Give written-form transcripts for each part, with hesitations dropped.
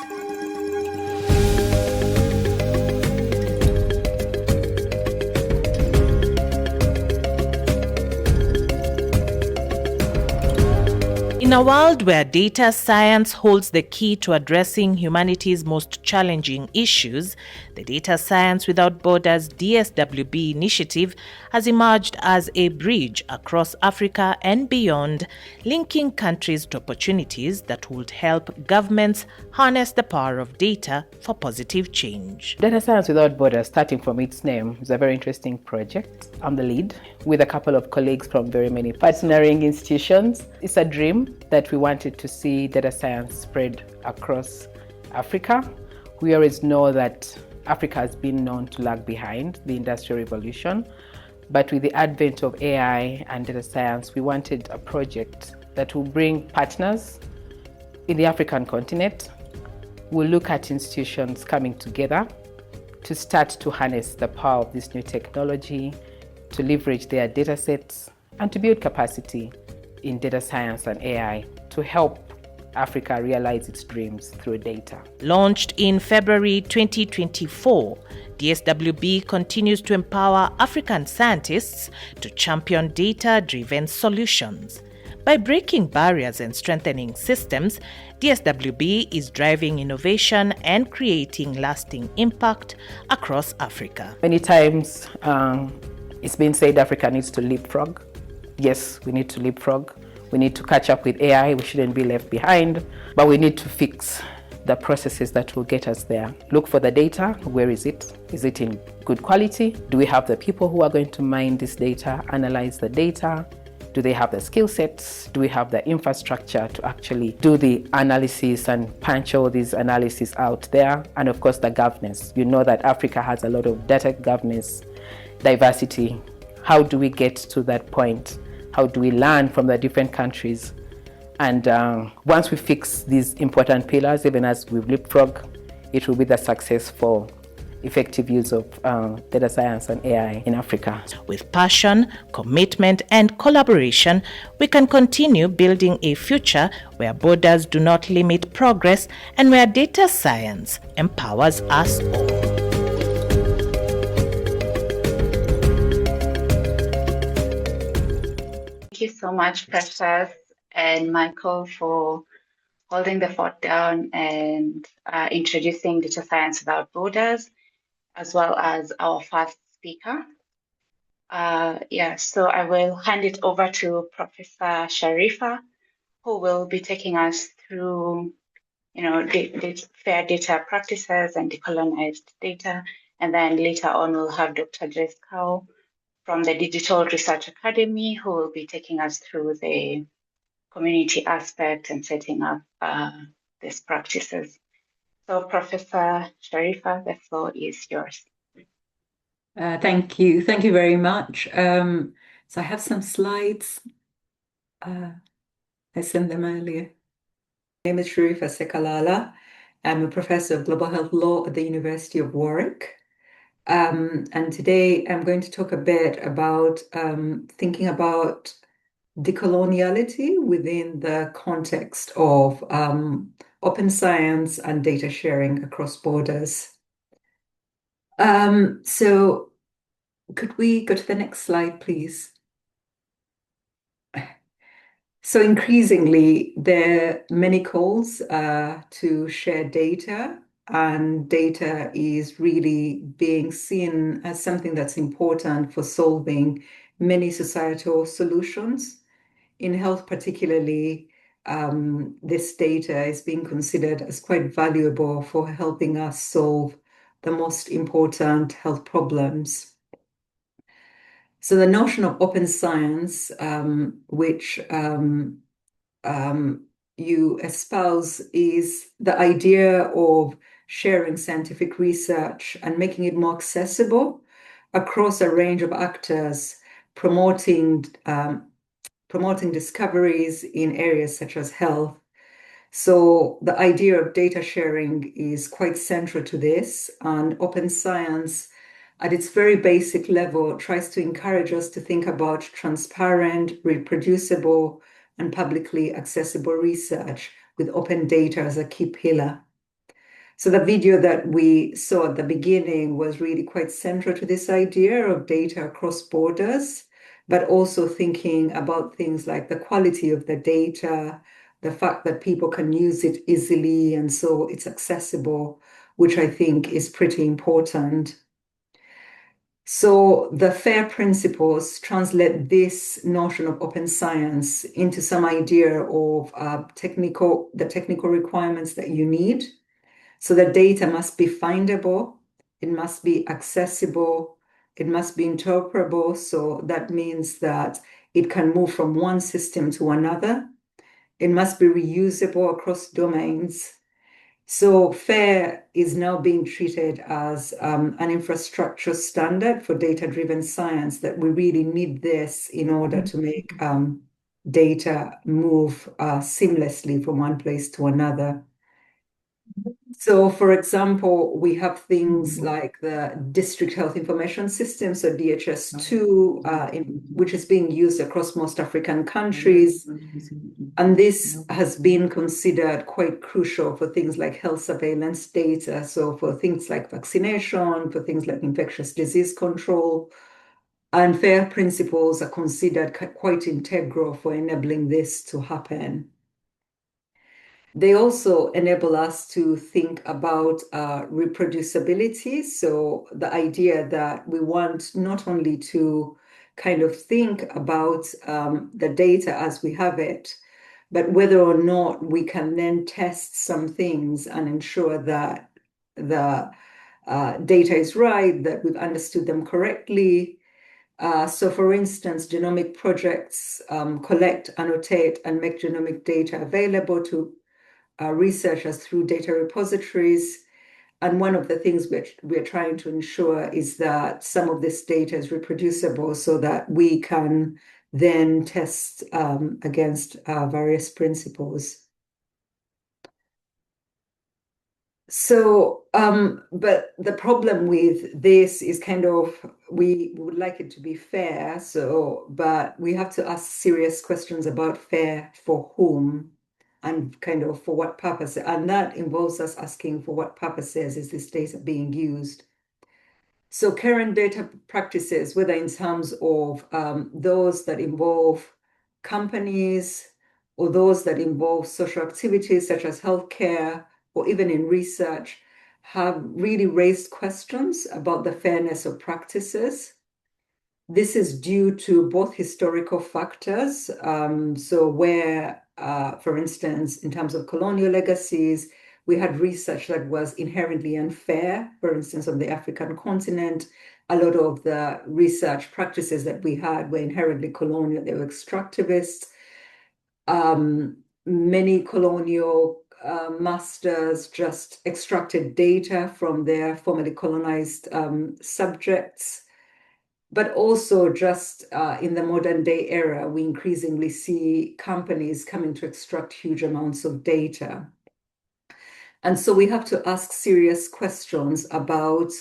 In a world where data science holds the key to addressing humanity's most challenging issues, the Data Science Without Borders DSWB initiative has emerged as a bridge across Africa and beyond, linking countries to opportunities that would help governments harness the power of data for positive change. Data Science Without Borders, starting from its name, is a very interesting project. I'm the lead with a couple of colleagues from very many partnering institutions. It's a dream that we wanted to see data science spread across Africa. We always know that Africa has been known to lag behind the Industrial Revolution, but with the advent of AI and data science, we wanted a project that will bring partners in the African continent. We'll look at institutions coming together to start to harness the power of this new technology, to leverage their data sets, and to build capacity in data science and AI to help Africa realize its dreams through data. Launched in February 2024, DSWB continues to empower African scientists to champion data-driven solutions. By breaking barriers and strengthening systems, DSWB is driving innovation and creating lasting impact across Africa. Many times it's been said Africa needs to leapfrog. Yes, we need to leapfrog. We need to catch up with AI. We shouldn't be left behind, but we need to fix the processes that will get us there. Look for the data. Where is it? Is it in good quality? Do we have the people who are going to mine this data, analyze the data? Do they have the skill sets? Do we have the infrastructure to actually do the analysis and punch all these analyses out there? And of course, the governance. You know that Africa has a lot of data governance, diversity. How do we get to that point? How do we learn from the different countries? And once we fix these important pillars, even as we leapfrog, it will be the successful, effective use of data science and AI in Africa. With passion, commitment, and collaboration, we can continue building a future where borders do not limit progress and where data science empowers us all. Thank you so much, Precious and Michael, for holding the fort down and introducing Data Science Without Borders, as well as our first speaker. So I will hand it over to Professor Sharifa, who will be taking us through, fair data practices and decolonized data. And then later on, we'll have Dr. Jess Cow from the Digital Research Academy, who will be taking us through the community aspect and setting up these practices. So Professor Sharifa, the floor is yours. Thank you. Thank you very much. So I have some slides. I sent them earlier. My name is Sharifa Sekalala. I'm a professor of global health law at the University of Warwick. And today I'm going to talk a bit about thinking about decoloniality within the context of open science and data sharing across borders. So could we go to the next slide, please? So increasingly, there are many calls to share data, and data is really being seen as something that's important for solving many societal solutions. In health particularly, this data is being considered as quite valuable for helping us solve the most important health problems. So the notion of open science, which you espouse, is the idea of sharing scientific research and making it more accessible across a range of actors, promoting discoveries in areas such as health. So the idea of data sharing is quite central to this, and open science at its very basic level tries to encourage us to think about transparent, reproducible, and publicly accessible research with open data as a key pillar. So the video that we saw at the beginning was really quite central to this idea of data across borders, but also thinking about things like the quality of the data, the fact that people can use it easily and so it's accessible, which I think is pretty important. So the FAIR principles translate this notion of open science into some idea of the technical requirements that you need. So the data must be findable, it must be accessible, it must be interpretable. So that means that it can move from one system to another. It must be reusable across domains. So FAIR is now being treated as an infrastructure standard for data-driven science, that we really need this in order to make data move seamlessly from one place to another. So, for example, we have things like the District Health Information System, so DHS2, which is being used across most African countries. And this has been considered quite crucial for things like health surveillance data. So for things like vaccination, for things like infectious disease control, and FAIR principles are considered quite integral for enabling this to happen. They also enable us to think about reproducibility. So the idea that we want not only to kind of think about the data as we have it, but whether or not we can then test some things and ensure that the data is right, that we've understood them correctly. So for instance, genomic projects collect, annotate, and make genomic data available to researchers through data repositories. And one of the things we're trying to ensure is that some of this data is reproducible so that we can then test against various principles. So, but the problem with this is kind of, we would like it to be fair, but we have to ask serious questions about fair for whom and kind of for what purpose. And that involves us asking for what purposes is this data being used. So current data practices, whether in terms of those that involve companies or those that involve social activities such as healthcare or even in research, have really raised questions about the fairness of practices. This is due to both historical factors. So where, for instance, in terms of colonial legacies, we had research that was inherently unfair. For instance, on the African continent, a lot of the research practices that we had were inherently colonial. They were extractivist. Many colonial masters just extracted data from their formerly colonized subjects. But also just in the modern day era, we increasingly see companies coming to extract huge amounts of data. And so we have to ask serious questions about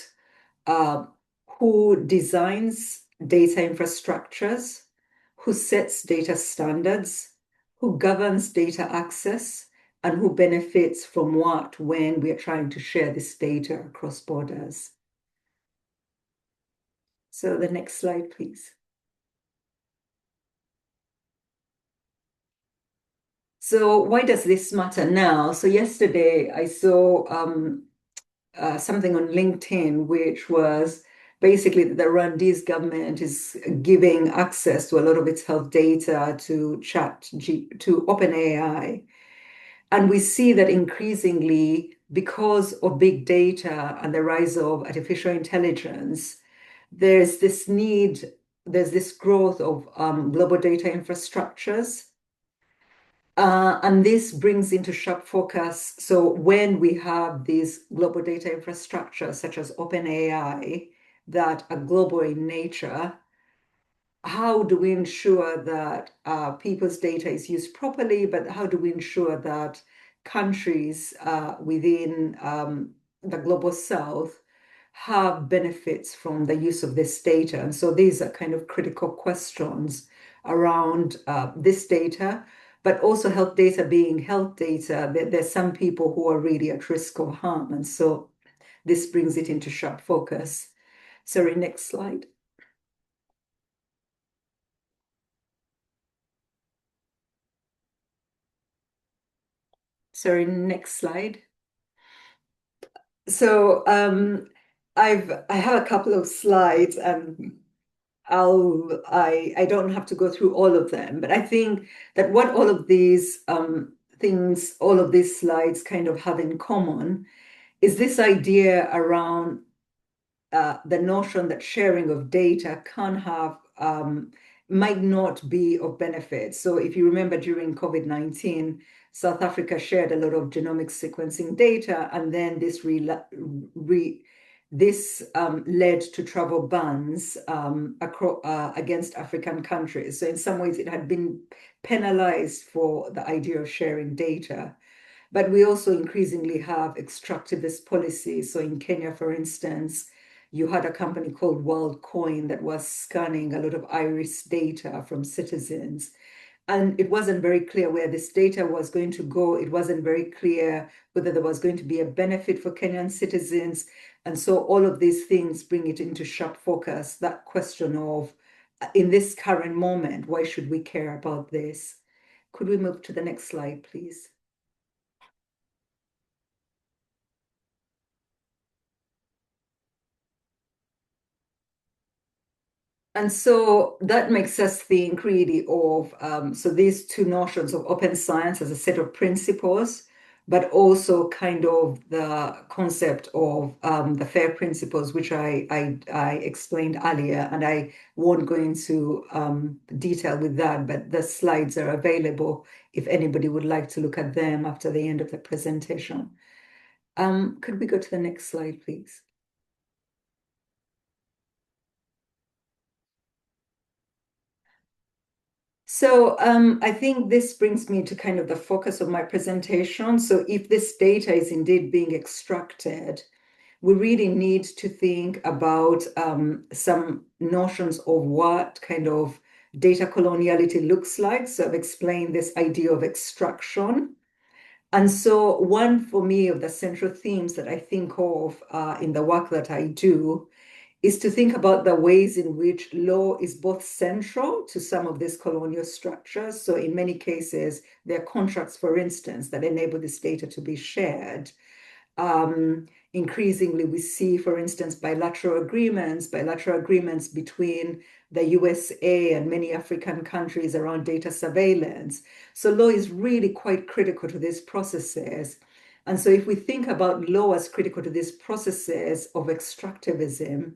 who designs data infrastructures, who sets data standards, who governs data access, and who benefits from what when we are trying to share this data across borders. So the next slide, please. So why does this matter now? So yesterday I saw something on LinkedIn, which was basically the Rwandese government is giving access to a lot of its health data to OpenAI. And we see that increasingly, because of big data and the rise of artificial intelligence, there's this growth of global data infrastructures. And this brings into sharp focus. So when we have these global data infrastructures, such as OpenAI, that are global in nature, how do we ensure that people's data is used properly, but how do we ensure that countries within the global south have benefits from the use of this data? And so these are kind of critical questions around this data, but also health data being health data, there's some people who are really at risk of harm. And so this brings it into sharp focus. Sorry, next slide. Sorry, next slide. So I have a couple of slides, and I don't have to go through all of them, but I think that what all of these things, all of these slides kind of have in common is this idea around the notion that sharing of data can have might not be of benefit. So if you remember during COVID-19, South Africa shared a lot of genomic sequencing data, and then this led to travel bans against African countries. So in some ways, it had been penalized for the idea of sharing data. But we also increasingly have extractivist policies. So in Kenya, for instance, you had a company called Wellcome that was scanning a lot of iris data from citizens. And it wasn't very clear where this data was going to go. It wasn't very clear whether there was going to be a benefit for Kenyan citizens. And so all of these things bring it into sharp focus, that question of, in this current moment, why should we care about this? Could we move to the next slide, please? And so that makes us think really of, so these two notions of open science as a set of principles, but also kind of the concept of the FAIR principles, which I explained earlier, and I won't go into detail with that, but the slides are available if anybody would like to look at them after the end of the presentation. Could we go to the next slide, please? So I think this brings me to kind of the focus of my presentation. So if this data is indeed being extracted, we really need to think about some notions of what kind of data coloniality looks like. So I've explained this idea of extraction. And so one for me of the central themes that I think of in the work that I do is to think about the ways in which law is both central to some of these colonial structures. So in many cases, there are contracts, for instance, that enable this data to be shared. Increasingly, we see, for instance, bilateral agreements between the USA and many African countries around data surveillance. So law is really quite critical to these processes. And so if we think about law as critical to these processes of extractivism,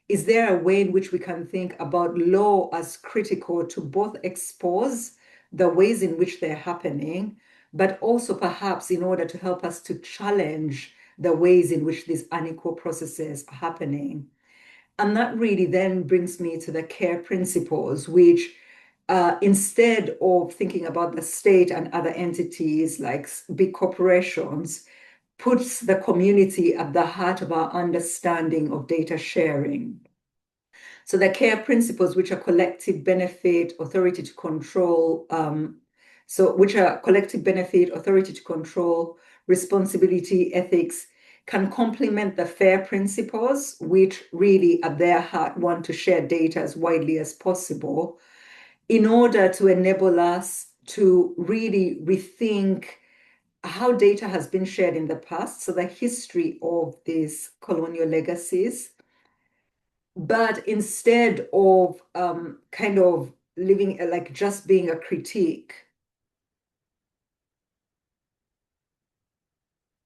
is there a way in which we can think about law as critical to both expose the ways in which they're happening, but also perhaps in order to help us to challenge the ways in which these unequal processes are happening? And that really then brings me to the care principles, which instead of thinking about the state and other entities like big corporations, puts the community at the heart of our understanding of data sharing. So the care principles, which are collective benefit, authority to control, which are collective benefit, authority to control, responsibility, ethics, can complement the FAIR principles, which really at their heart want to share data as widely as possible in order to enable us to really rethink how data has been shared in the past, so the history of these colonial legacies, but instead of kind of living like just being a critique.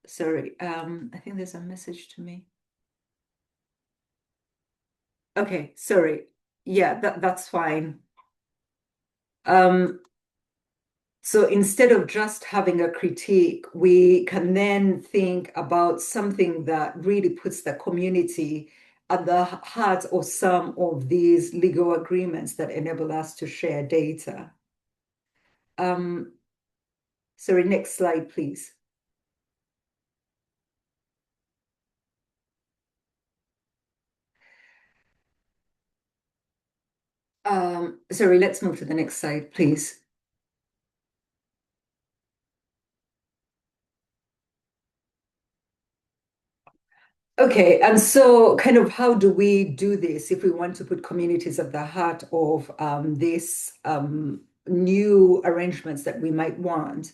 Sorry, I think there's a message to me. Okay, sorry. Yeah, that's fine. So instead of just having a critique, we can then think about something that really puts the community at the heart of some of these legal agreements that enable us to share data. Sorry, next slide, please. Sorry, let's move to the next slide, please. Okay, and so kind of how do we do this if we want to put communities at the heart of these new arrangements that we might want?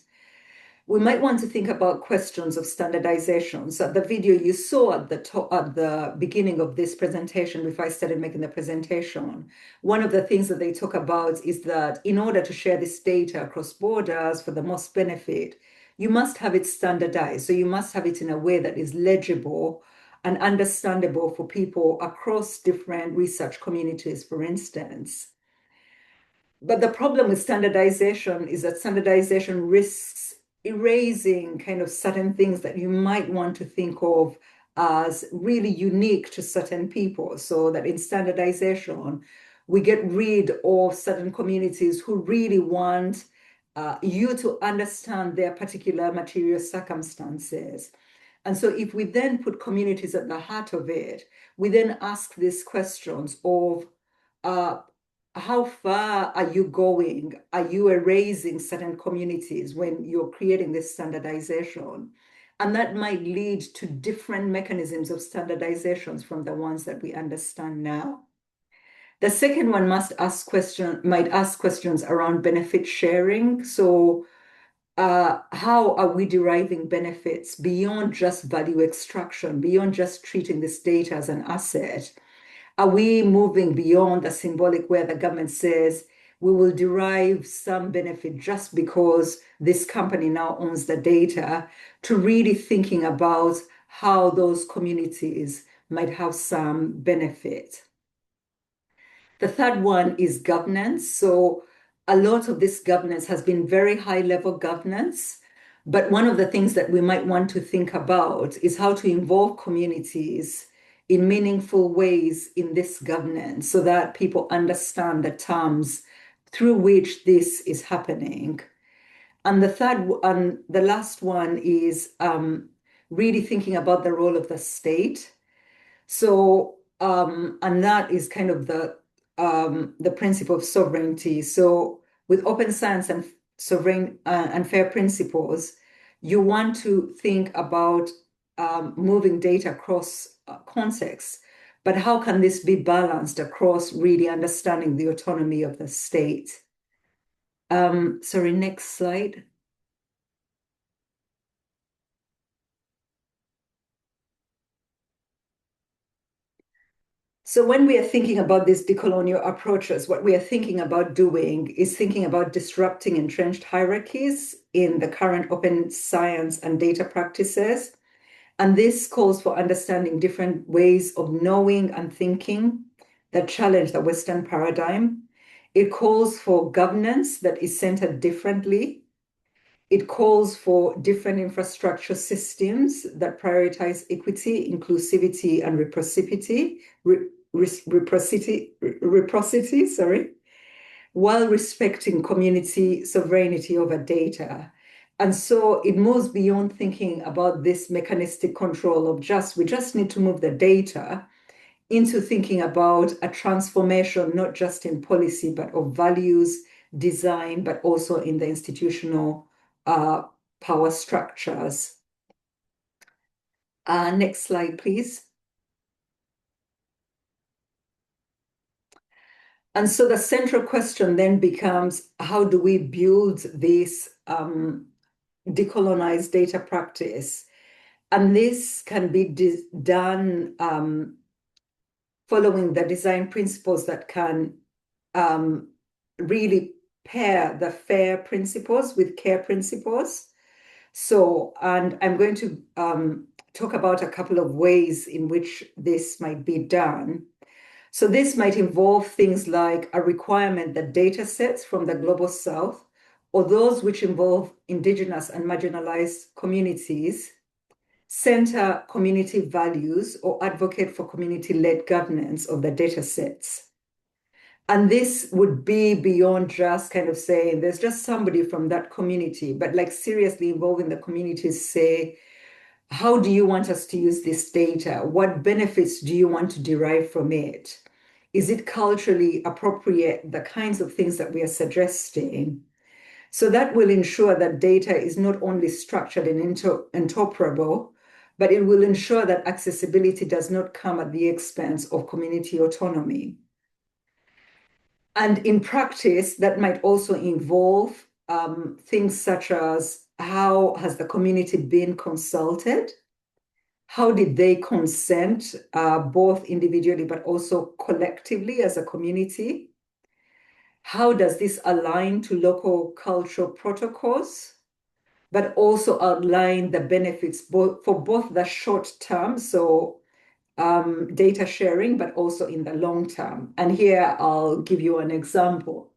We might want to think about questions of standardization. So the video you saw at the beginning of this presentation, before I started making the presentation, one of the things that they talk about is that in order to share this data across borders for the most benefit, you must have it standardized. So you must have it in a way that is legible and understandable for people across different research communities, for instance. But the problem with standardization is that standardization risks erasing kind of certain things that you might want to think of as really unique to certain people. So that in standardization, we get rid of certain communities who really want you to understand their particular material circumstances. And so if we then put communities at the heart of it, we then ask these questions of how far are you going? Are you erasing certain communities when you're creating this standardization? And that might lead to different mechanisms of standardizations from the ones that we understand now. The second one might ask questions around benefit sharing. So how are we deriving benefits beyond just value extraction, beyond just treating this data as an asset? Are we moving beyond the symbolic where the government says we will derive some benefit just because this company now owns the data, to really thinking about how those communities might have some benefit? The third one is governance. So a lot of this governance has been very high level governance. But one of the things that we might want to think about is how to involve communities in meaningful ways in this governance so that people understand the terms through which this is happening. And the last one is really thinking about the role of the state. So, and that is kind of the principle of sovereignty. So with open science and sovereign and fair principles, you want to think about moving data across contexts, but how can this be balanced across really understanding the autonomy of the state? Sorry, next slide. So when we are thinking about these decolonial approaches, what we are thinking about doing is thinking about disrupting entrenched hierarchies in the current open science and data practices. And this calls for understanding different ways of knowing and thinking that challenge the Western paradigm. It calls for governance that is centered differently. It calls for different infrastructure systems that prioritize equity, inclusivity, and reciprocity, while respecting community sovereignty over data. And so it moves beyond thinking about this mechanistic control of we just need to move the data, into thinking about a transformation, not just in policy, but of values, design, but also in the institutional power structures. Next slide, please. And so the central question then becomes, how do we build this decolonized data practice? And this can be done following the design principles that can really pair the FAIR principles with CARE principles. So, and I'm going to talk about a couple of ways in which this might be done. So this might involve things like a requirement that data sets from the Global South, or those which involve indigenous and marginalized communities, center community values or advocate for community-led governance of the data sets. And this would be beyond just kind of saying there's just somebody from that community, but like seriously involving the communities, say, how do you want us to use this data? What benefits do you want to derive from it? Is it culturally appropriate? The kinds of things that we are suggesting. So that will ensure that data is not only structured and interoperable, but it will ensure that accessibility does not come at the expense of community autonomy. And in practice, that might also involve things such as how has the community been consulted? How did they consent, both individually but also collectively as a community? How does this align to local cultural protocols, but also outline the benefits for both the short term, so data sharing, but also in the long term. And here I'll give you an example.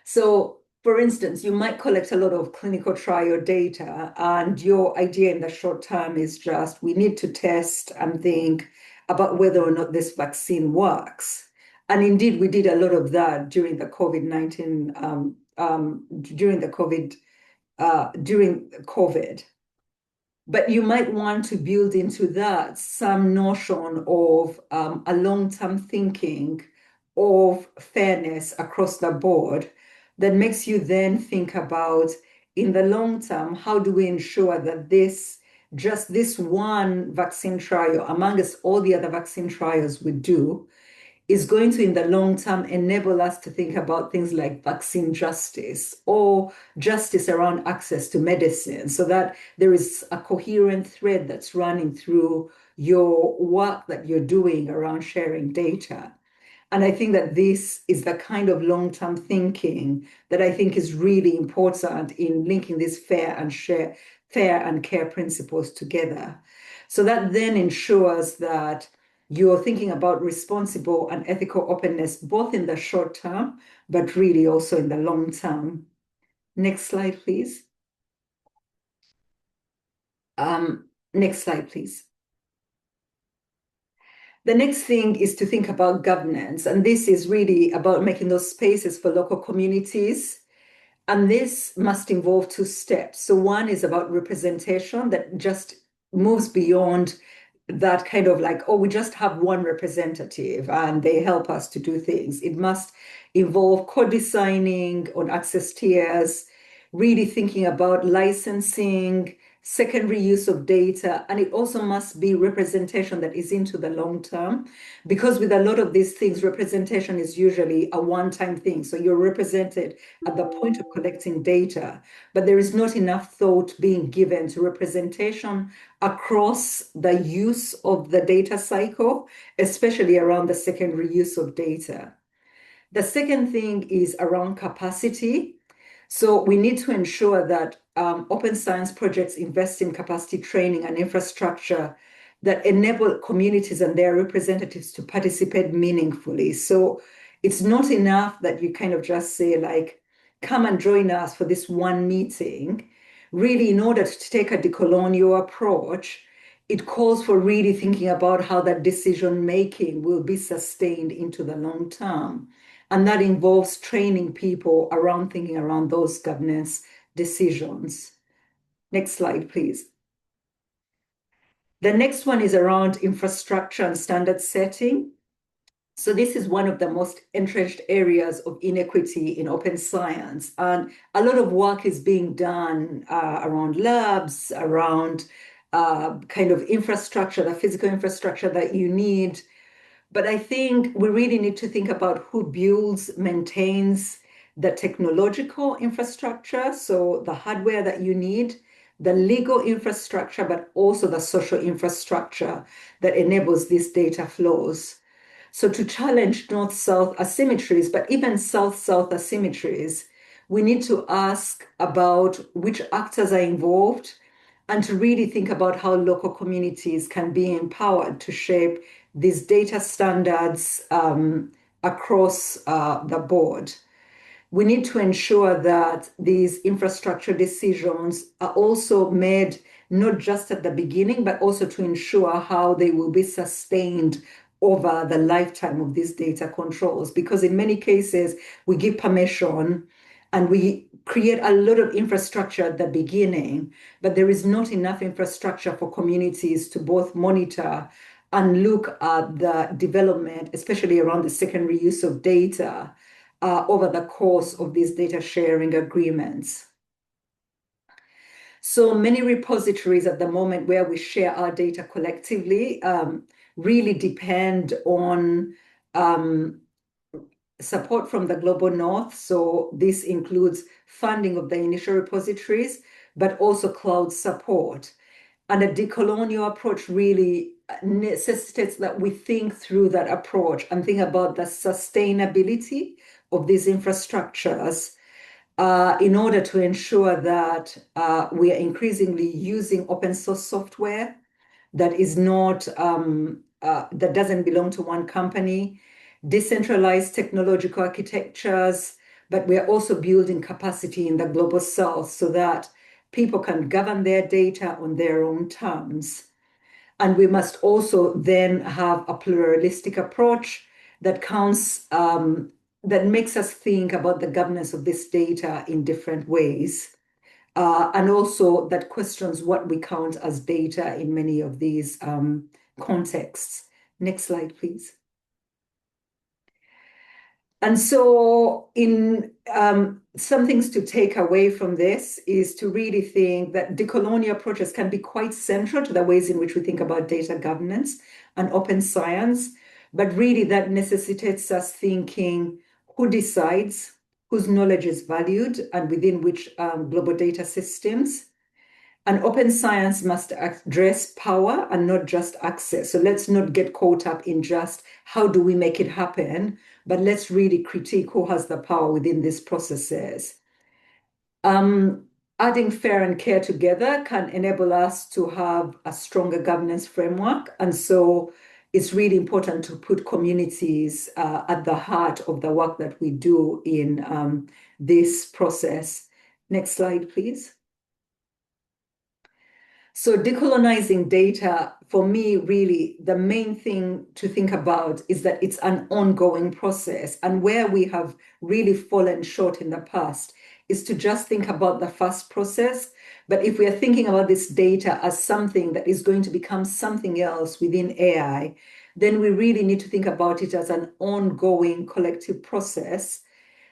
So, for instance, you might collect a lot of clinical trial data, and your idea in the short term is just we need to test and think about whether or not this vaccine works. And indeed, we did a lot of that during the COVID-19, during COVID. But you might want to build into that some notion of a long-term thinking of fairness across the board that makes you then think about, in the long term, how do we ensure that just this one vaccine trial, amongst all the other vaccine trials we do, is going to, in the long term, enable us to think about things like vaccine justice or justice around access to medicine, so that there is a coherent thread that's running through your work that you're doing around sharing data. And I think that this is the kind of long-term thinking that I think is really important in linking these fair and care principles together. So that then ensures that you're thinking about responsible and ethical openness, both in the short term, but really also in the long term. Next slide, please. Next slide, please. The next thing is to think about governance, and this is really about making those spaces for local communities. And this must involve two steps. So one is about representation that just moves beyond that kind of like, oh, we just have one representative and they help us to do things. It must involve co-designing on access tiers, really thinking about licensing, secondary use of data, and it also must be representation that is into the long term, because with a lot of these things, representation is usually a one-time thing. So you're represented at the point of collecting data, but there is not enough thought being given to representation across the use of the data cycle, especially around the secondary use of data. The second thing is around capacity. So we need to ensure that open science projects invest in capacity training and infrastructure that enable communities and their representatives to participate meaningfully. So it's not enough that you kind of just say like, come and join us for this one meeting. Really, in order to take a decolonial approach, it calls for really thinking about how that decision-making will be sustained into the long term. And that involves training people around thinking around those governance decisions. Next slide, please. The next one is around infrastructure and standard setting. So this is one of the most entrenched areas of inequity in open science. And a lot of work is being done around labs, around kind of infrastructure, the physical infrastructure that you need. But I think we really need to think about who builds, maintains the technological infrastructure, so the hardware that you need, the legal infrastructure, but also the social infrastructure that enables these data flows. So to challenge north-south asymmetries, but even south-south asymmetries, we need to ask about which actors are involved and to really think about how local communities can be empowered to shape these data standards across the board. We need to ensure that these infrastructure decisions are also made not just at the beginning, but also to ensure how they will be sustained over the lifetime of these data controls. Because in many cases, we give permission and we create a lot of infrastructure at the beginning, but there is not enough infrastructure for communities to both monitor and look at the development, especially around the secondary use of data over the course of these data sharing agreements. So many repositories at the moment where we share our data collectively really depend on support from the global north. So this includes funding of the initial repositories, but also cloud support. And a decolonial approach really necessitates that we think through that approach and think about the sustainability of these infrastructures in order to ensure that we are increasingly using open source software that is not that doesn't belong to one company, decentralized technological architectures, but we are also building capacity in the global south so that people can govern their data on their own terms. And we must also then have a pluralistic approach that counts, that makes us think about the governance of this data in different ways. And also that questions what we count as data in many of these contexts. Next slide, please. And so in some things to take away from this is to really think that decolonial approaches can be quite central to the ways in which we think about data governance and open science, but really that necessitates us thinking who decides, whose knowledge is valued, and within which global data systems. And open science must address power and not just access. So let's not get caught up in just how do we make it happen, but let's really critique who has the power within these processes. Adding fair and care together can enable us to have a stronger governance framework. And so it's really important to put communities at the heart of the work that we do in this process. Next slide, please. So decolonizing data, for me, really, the main thing to think about is that it's an ongoing process. And where we have really fallen short in the past is to just think about the first process. But if we are thinking about this data as something that is going to become something else within AI, then we really need to think about it as an ongoing collective process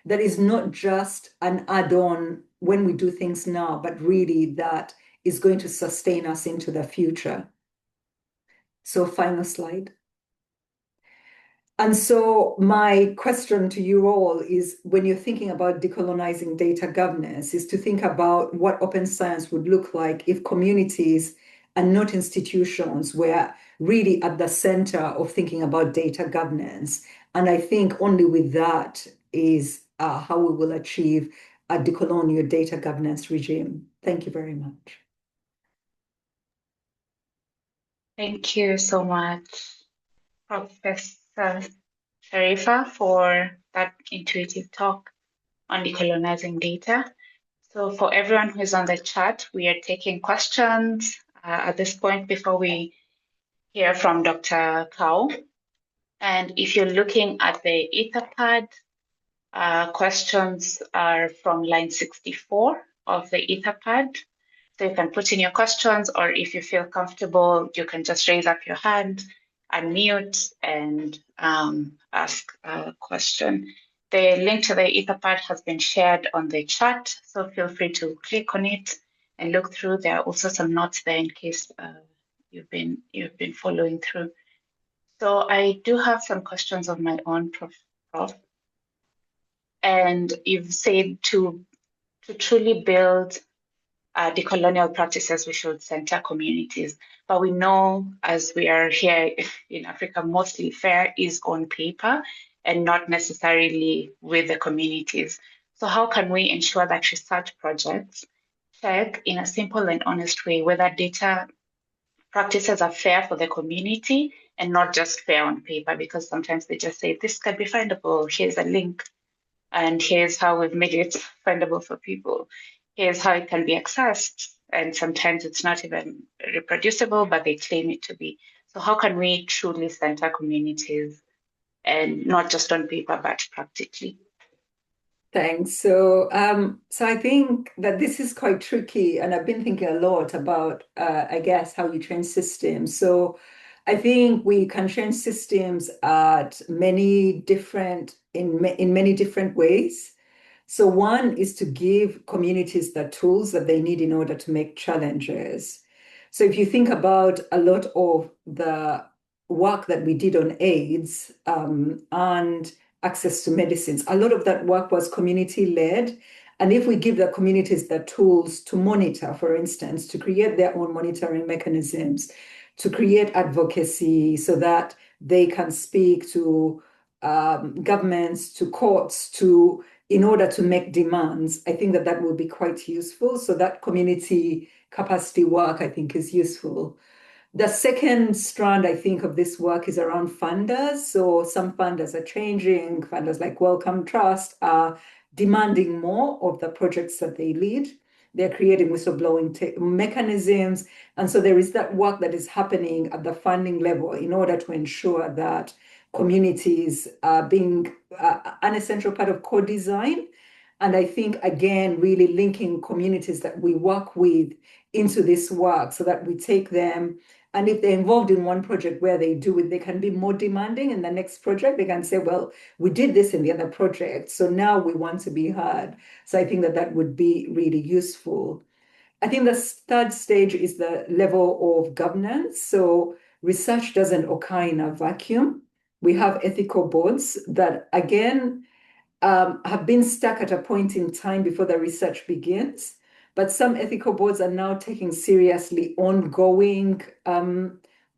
that is not just an add-on when we do things now, but really that is going to sustain us into the future. So final slide. And so my question to you all is, when you're thinking about decolonizing data governance, is to think about what open science would look like if communities and not institutions were really at the center of thinking about data governance. And I think only with that is how we will achieve a decolonial data governance regime. Thank you very much. Thank you so much, Professor Sharifa, for that intuitive talk on decolonizing data. So for everyone who's on the chat, we are taking questions at this point before we hear from Dr. Kao. And if you're looking at the Etherpad, questions are from line 64 of the Etherpad. So you can put in your questions, or if you feel comfortable, you can just raise up your hand, unmute, and ask a question. The link to the Etherpad has been shared on the chat, so feel free to click on it and look through. There are also some notes there in case you've been following through. So I do have some questions of my own, Prof. And you've said to truly build decolonial practices, we should center communities. But we know, as we are here in Africa, mostly FAIR is on paper and not necessarily with the communities. So how can we ensure that research projects check in a simple and honest way whether data practices are fair for the community and not just fair on paper? Because sometimes they just say, this can be findable, here's a link, and here's how we've made it findable for people. Here's how it can be accessed. And sometimes it's not even reproducible, but they claim it to be. So how can we truly center communities, and not just on paper, but practically? Thanks. So I think that this is quite tricky, and I've been thinking a lot about, I guess, how you change systems. So I think we can change systems at many different, in many different ways. So one is to give communities the tools that they need in order to make challenges. So if you think about a lot of the work that we did on AIDS and access to medicines, a lot of that work was community-led. And if we give the communities the tools to monitor, for instance, to create their own monitoring mechanisms, to create advocacy so that they can speak to governments, to courts, in order to make demands, I think that will be quite useful. So that community capacity work, I think, is useful. The second strand, I think, of this work is around funders. So some funders are changing. Funders like Wellcome Trust are demanding more of the projects that they lead. They're creating whistleblowing mechanisms. And so there is that work that is happening at the funding level in order to ensure that communities are being an essential part of co-design. And I think, again, really linking communities that we work with into this work so that we take them, and if they're involved in one project where they do it, they can be more demanding in the next project. They can say, well, we did this in the other project, so now we want to be heard. So I think that would be really useful. I think the third stage is the level of governance. So research doesn't occur in a vacuum. We have ethical boards that, again, have been stuck at a point in time before the research begins. But some ethical boards are now taking seriously ongoing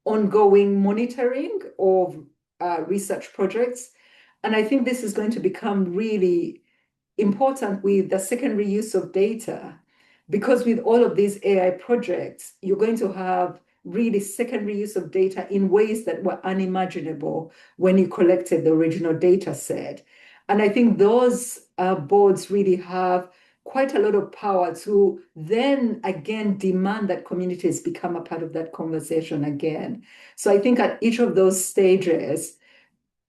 monitoring of research projects. And I think this is going to become really important with the secondary use of data, because with all of these AI projects, you're going to have really secondary use of data in ways that were unimaginable when you collected the original data set. And I think those boards really have quite a lot of power to then again demand that communities become a part of that conversation again. So I think at each of those stages,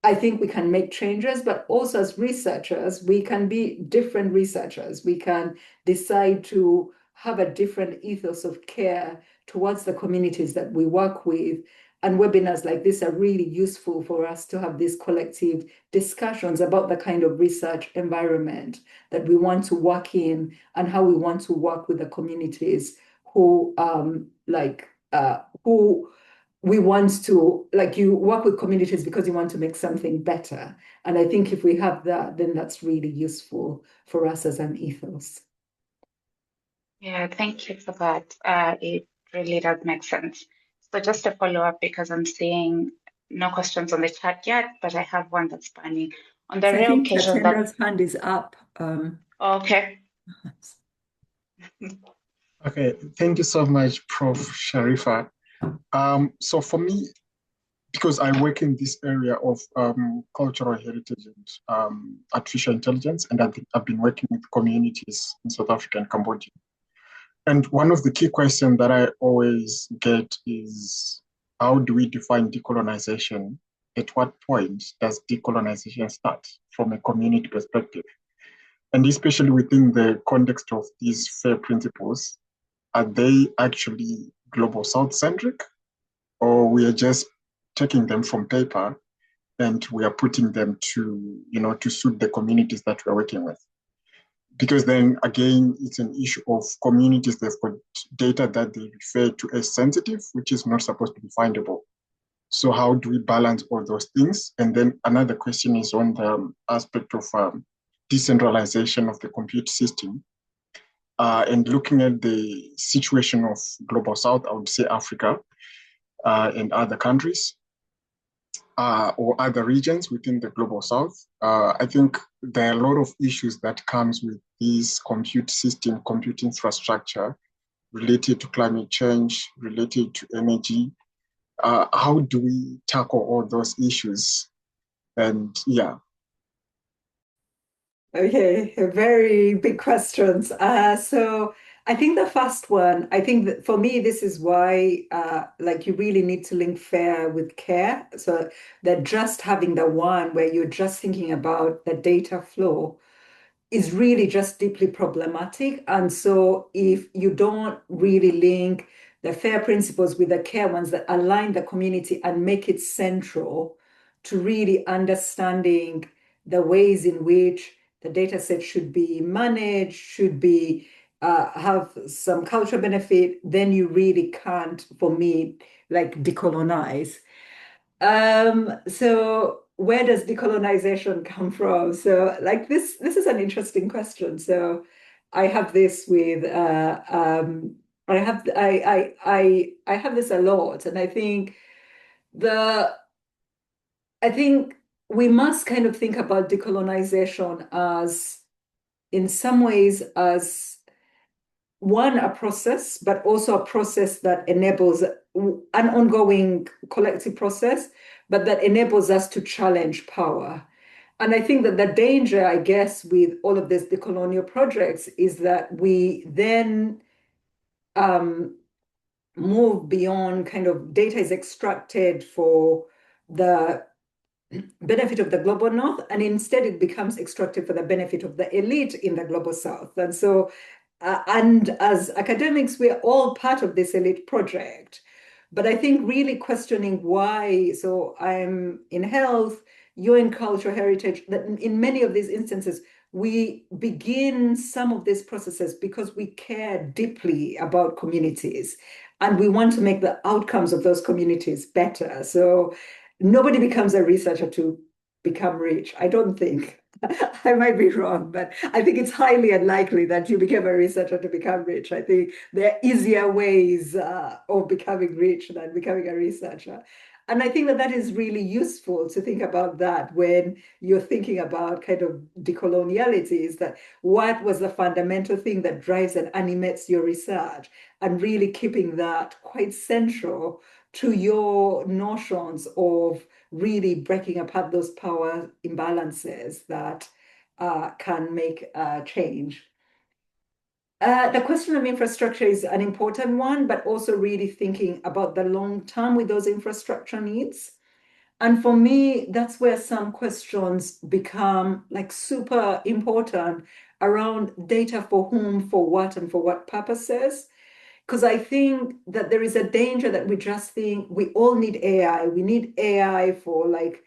I think we can make changes, but also as researchers, we can be different researchers. We can decide to have a different ethos of care towards the communities that we work with. And webinars like this are really useful for us to have these collective discussions about the kind of research environment that we want to work in and how we want to work with the communities who we want to, like, you work with communities because you want to make something better. And I think if we have that, then that's really useful for us as an ethos. Yeah, thank you for that. It really does make sense. So just to follow up, because I'm seeing no questions on the chat yet, but I have one that's burning. On the So I rare think occasion that... Chatendra's hand is up. Okay. Okay, thank you so much, Prof. Sharifa. So for me, because I work in this area of cultural heritage and artificial intelligence, and I've been working with communities in South Africa and Cambodia. And one of the key questions that I always get is, how do we define decolonization? At what point does decolonization start from a community perspective? And especially within the context of these FAIR principles, are they actually global South-centric, or we are just taking them from paper and we are putting them to, to suit the communities that we're working with? Because then again, it's an issue of communities that've got data that they refer to as sensitive, which is not supposed to be findable. So how do we balance all those things? And then another question is on the aspect of decentralization of the compute system. And looking at the situation of Global South, I would say Africa and other countries or other regions within the Global South. I think there are a lot of issues that comes with this compute system, compute infrastructure related to climate change, related to energy. How do we tackle all those issues? And yeah. Okay, very big questions. So I think the first one, I think that for me, this is why you really need to link fair with care. So that just having the one where you're just thinking about the data flow is really just deeply problematic. And so if you don't really link the fair principles with the care ones that align the community and make it central to really understanding the ways in which the data set should be managed, should be have some cultural benefit, then you really can't, for me, like decolonize. So where does decolonization come from? So like this is an interesting question. So I have this with I have this a lot, and I think we must kind of think about decolonization as, in some ways, as one, a process, but also a process that enables an ongoing collective process, but that enables us to challenge power. And I think that the danger, I guess, with all of these decolonial projects is that we then move beyond kind of data is extracted for the benefit of the global north, and instead it becomes extracted for the benefit of the elite in the global south. And so, and as academics, we're all part of this elite project. But I think really questioning why, so I'm in health, you're in cultural heritage, that in many of these instances, we begin some of these processes because we care deeply about communities and we want to make the outcomes of those communities better. So nobody becomes a researcher to become rich, I don't think. I might be wrong, but I think it's highly unlikely that you become a researcher to become rich. I think there are easier ways of becoming rich than becoming a researcher. And I think that that is really useful to think about that when you're thinking about kind of decoloniality, is that what was the fundamental thing that drives and animates your research, and really keeping that quite central to your notions of really breaking apart those power imbalances that can make change. The question of infrastructure is an important one, but also really thinking about the long term with those infrastructure needs. And for me, that's where some questions become like super important around data for whom, for what, and for what purposes. Because I think that there is a danger that we just think we all need AI. We need AI for like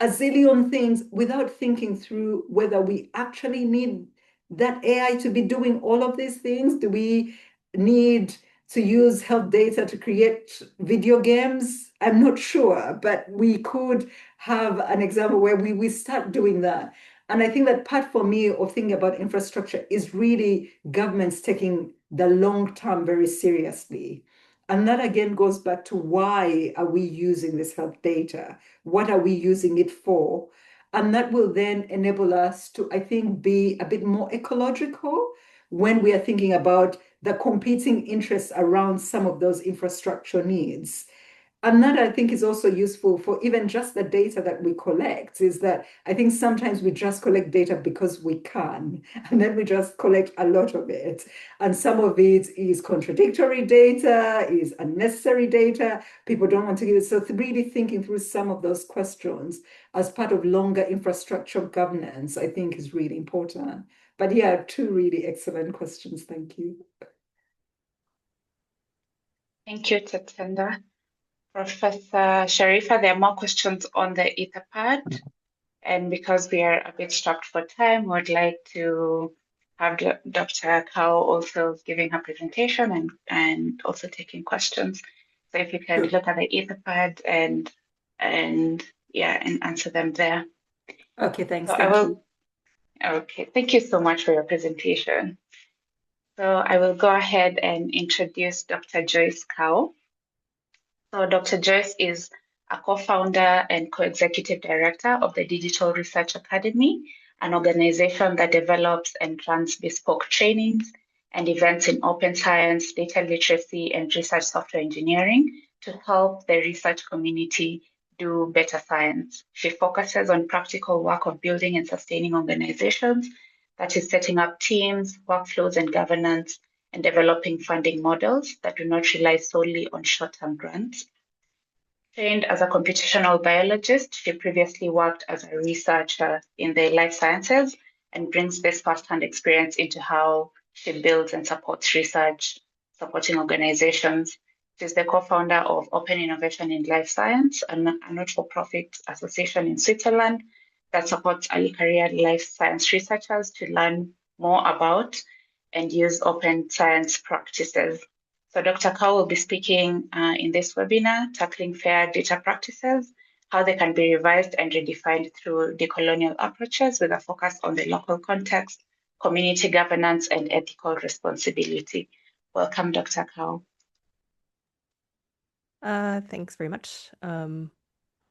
a zillion things without thinking through whether we actually need that AI to be doing all of these things. Do we need to use health data to create video games? I'm not sure, but we could have an example where we start doing that. And I think that part for me of thinking about infrastructure is really governments taking the long term very seriously. And that again goes back to, why are we using this health data? What are we using it for? And that will then enable us to, I think, be a bit more ecological when we are thinking about the competing interests around some of those infrastructure needs. And that, I think, is also useful for even just the data that we collect, is that I think sometimes we just collect data because we can, and then we just collect a lot of it. And some of it is contradictory data, is unnecessary data. People don't want to give it. So really thinking through some of those questions as part of longer infrastructure governance, I think, is really important. But yeah, two really excellent questions. Thank you. Thank you, Tatenda. Professor Sharifa, there are more questions on the Etherpad. And because we are a bit strapped for time, we'd like to have Dr. Kao also giving her presentation and also taking questions. So if you can look at the Etherpad and answer them there. Okay, thanks. So Thank you. Okay, thank you so much for your presentation. So I will go ahead and introduce Dr. Joyce Kao. So Dr. Joyce is a co-founder and co-executive director of the Digital Research Academy, an organization that develops and runs bespoke trainings and events in open science, data literacy, and research software engineering to help the research community do better science. She focuses on practical work of building and sustaining organizations, that is setting up teams, workflows, and governance, and developing funding models that do not rely solely on short-term grants. Trained as a computational biologist, she previously worked as a researcher in the life sciences and brings this first-hand experience into how she builds and supports research, supporting organizations. She's the co-founder of Open Innovation in Life Science, a not-for-profit association in Switzerland that supports early career life science researchers to learn more about and use open science practices. So Dr. Kao will be speaking in this webinar, tackling fair data practices, how they can be revised and redefined through decolonial approaches with a focus on the local context, community governance, and ethical responsibility. Welcome, Dr. Kao. Thanks very much.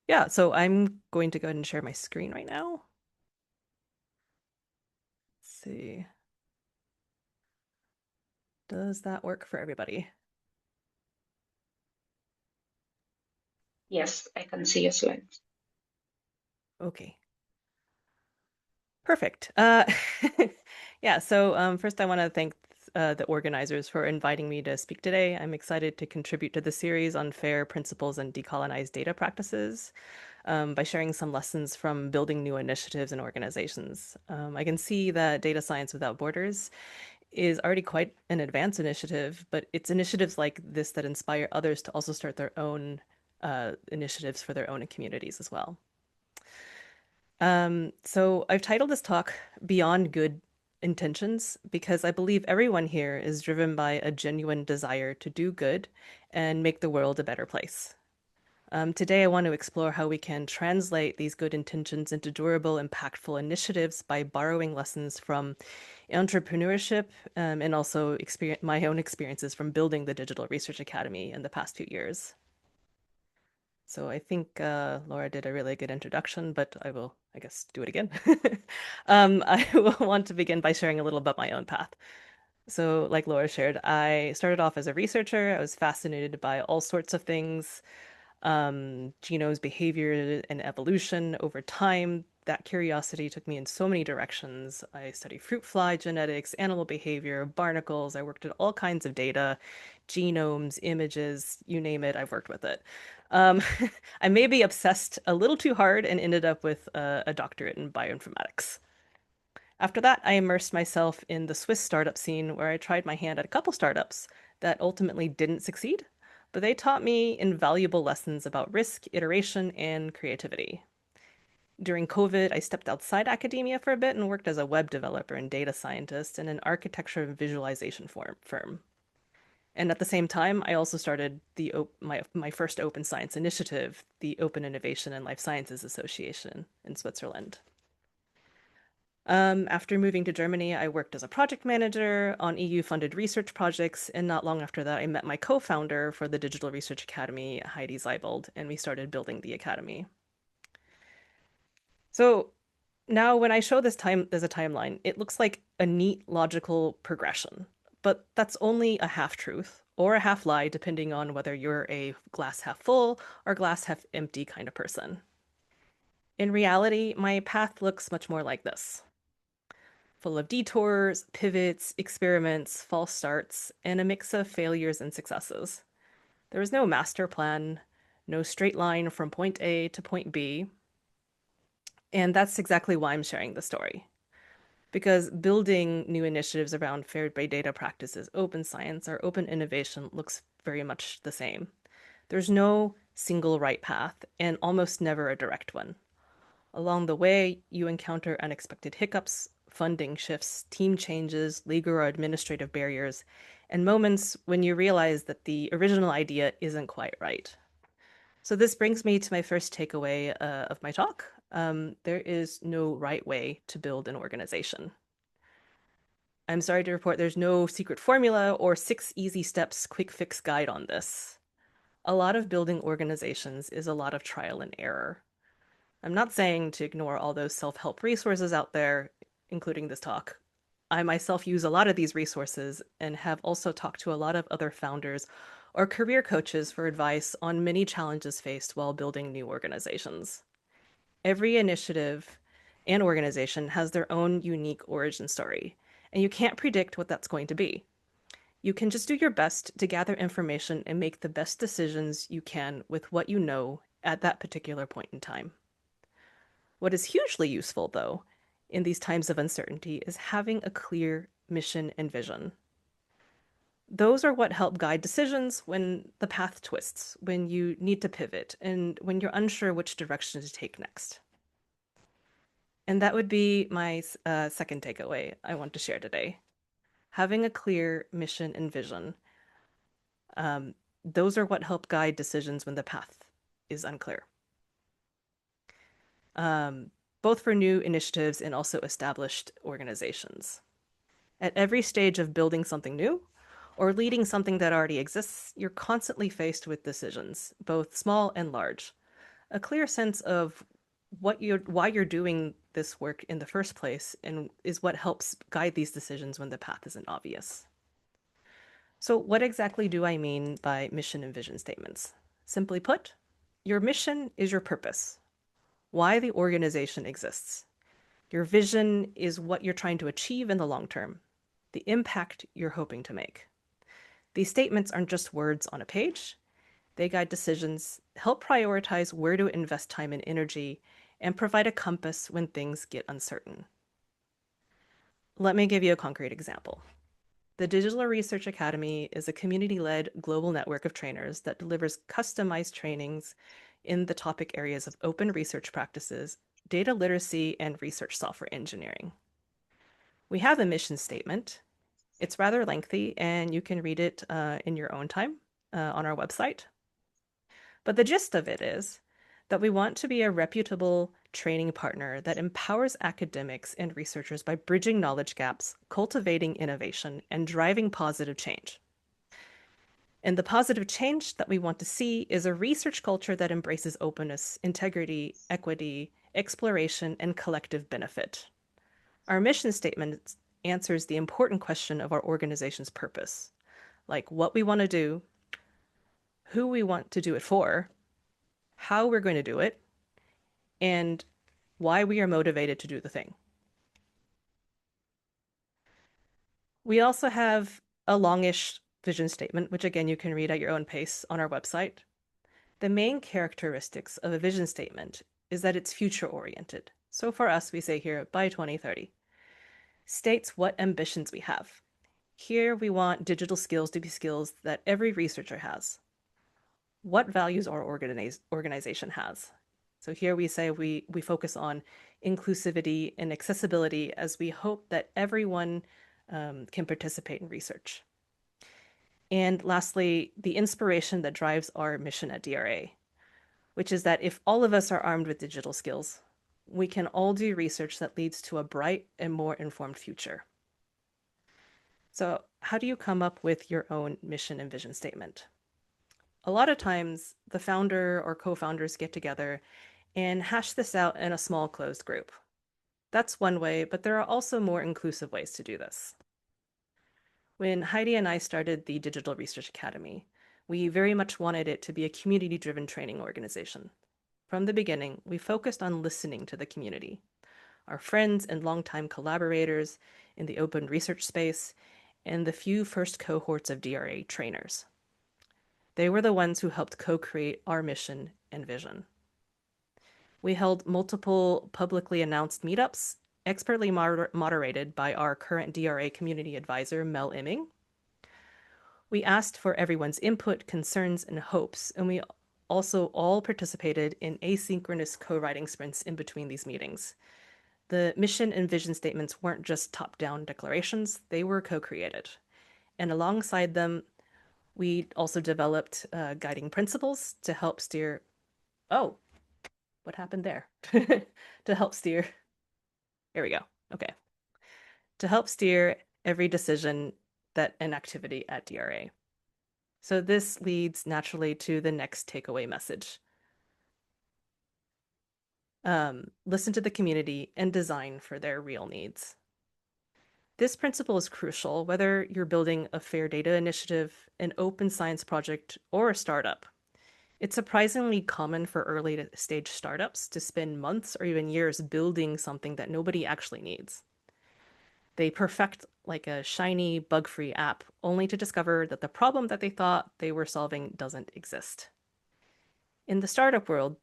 Yeah, so I'm going to go ahead and share my screen right now. Let's see. Does that work for everybody? Yes, I can see your slides. Okay. Perfect. Yeah, so first I want to thank the organizers for inviting me to speak today. I'm excited to contribute to the series on fair principles and decolonized data practices by sharing some lessons from building new initiatives and organizations. I can see that Data Science Without Borders is already quite an advanced initiative, but it's initiatives like this that inspire others to also start their own initiatives for their own communities as well. So I've titled this talk Beyond Good Intentions because I believe everyone here is driven by a genuine desire to do good and make the world a better place. Today, I want to explore how we can translate these good intentions into durable, impactful initiatives by borrowing lessons from entrepreneurship and also my own experiences from building the Digital Research Academy in the past few years. So I think Laura did a really good introduction, but I will, I guess, do it again. I will want to begin by sharing a little about my own path. So like Laura shared, I started off as a researcher. I was fascinated by all sorts of things, genomes, behavior, and evolution over time. That curiosity took me in so many directions. I studied fruit fly genetics, animal behavior, barnacles. I worked at all kinds of data, genomes, images, you name it, I've worked with it. I maybe obsessed a little too hard and ended up with a doctorate in bioinformatics. After that, I immersed myself in the Swiss startup scene where I tried my hand at a couple startups that ultimately didn't succeed, but they taught me invaluable lessons about risk, iteration, and creativity. During COVID, I stepped outside academia for a bit and worked as a web developer and data scientist in an architecture and visualization firm. And at the same time, I also started my first open science initiative, the Open Innovation and Life Sciences Association in Switzerland. After moving to Germany, I worked as a project manager on EU-funded research projects, and not long after that, I met my co-founder for the Digital Research Academy, Heidi Seibold, and we started building the academy. So now when I show this as a timeline, it looks like a neat, logical progression, but that's only a half-truth or a half-lie, depending on whether you're a glass half full or glass half empty kind of person. In reality, my path looks much more like this. Full of detours, pivots, experiments, false starts, and a mix of failures and successes. There was no master plan, no straight line from point A to point B. And that's exactly why I'm sharing the story. Because building new initiatives around fair data practices, open science, or open innovation looks very much the same. There's no single right path, and almost never a direct one. Along the way, you encounter unexpected hiccups, funding shifts, team changes, legal or administrative barriers, and moments when you realize that the original idea isn't quite right. So this brings me to my first takeaway of my talk. There is no right way to build an organization. I'm sorry to report there's no secret formula or 6 easy steps quick fix guide on this. A lot of building organizations is a lot of trial and error. I'm not saying to ignore all those self-help resources out there, including this talk. I myself use a lot of these resources and have also talked to a lot of other founders or career coaches for advice on many challenges faced while building new organizations. Every initiative and organization has their own unique origin story, and you can't predict what that's going to be. You can just do your best to gather information and make the best decisions you can with what you know at that particular point in time. What is hugely useful, though, in these times of uncertainty is having a clear mission and vision. Those are what help guide decisions when the path twists, when you need to pivot, and when you're unsure which direction to take next. And that would be my second takeaway I want to share today. Having a clear mission and vision. Those are what help guide decisions when the path is unclear. Both for new initiatives and also established organizations. At every stage of building something new or leading something that already exists, you're constantly faced with decisions, both small and large. A clear sense of why you're doing this work in the first place and is what helps guide these decisions when the path isn't obvious. So what exactly do I mean by mission and vision statements? Simply put, your mission is your purpose, why the organization exists. Your vision is what you're trying to achieve in the long term, the impact you're hoping to make. These statements aren't just words on a page. They guide decisions, help prioritize where to invest time and energy, and provide a compass when things get uncertain. Let me give you a concrete example. The Digital Research Academy is a community-led global network of trainers that delivers customized trainings in the topic areas of open research practices, data literacy, and research software engineering. We have a mission statement. It's rather lengthy, and you can read it in your own time on our website. But the gist of it is that we want to be a reputable training partner that empowers academics and researchers by bridging knowledge gaps, cultivating innovation, and driving positive change. And the positive change that we want to see is a research culture that embraces openness, integrity, equity, exploration, and collective benefit. Our mission statement answers the important question of our organization's purpose, like what we want to do, who we want to do it for, how we're going to do it, and why we are motivated to do the thing. We also have a longish vision statement, which again, you can read at your own pace on our website. The main characteristics of a vision statement is that it's future-oriented. So for us, we say here, by 2030. States what ambitions we have. Here, we want digital skills to be skills that every researcher has. What values our organization has. So here we say we focus on inclusivity and accessibility as we hope that everyone can participate in research. And lastly, the inspiration that drives our mission at DRA, which is that if all of us are armed with digital skills, we can all do research that leads to a bright and more informed future. So how do you come up with your own mission and vision statement? A lot of times, the founder or co-founders get together and hash this out in a small closed group. That's one way, but there are also more inclusive ways to do this. When Heidi and I started the Digital Research Academy, we very much wanted it to be a community-driven training organization. From the beginning, we focused on listening to the community, our friends and longtime collaborators in the open research space, and the few first cohorts of DRA trainers. They were the ones who helped co-create our mission and vision. We held multiple publicly announced meetups, expertly moderated by our current DRA community advisor, Mel Imming. We asked for everyone's input, concerns, and hopes, and we also all participated in asynchronous co-writing sprints in between these meetings. The mission and vision statements weren't just top-down declarations, they were co-created. And alongside them, we also developed guiding principles to help steer, oh, what happened there? To help steer, here we go, okay. To help steer every decision and activity at DRA. So this leads naturally to the next takeaway message. Listen to the community and design for their real needs. This principle is crucial whether you're building a fair data initiative, an open science project, or a startup. It's surprisingly common for early stage startups to spend months or even years building something that nobody actually needs. They perfect like a shiny, bug-free app, only to discover that the problem that they thought they were solving doesn't exist. In the startup world,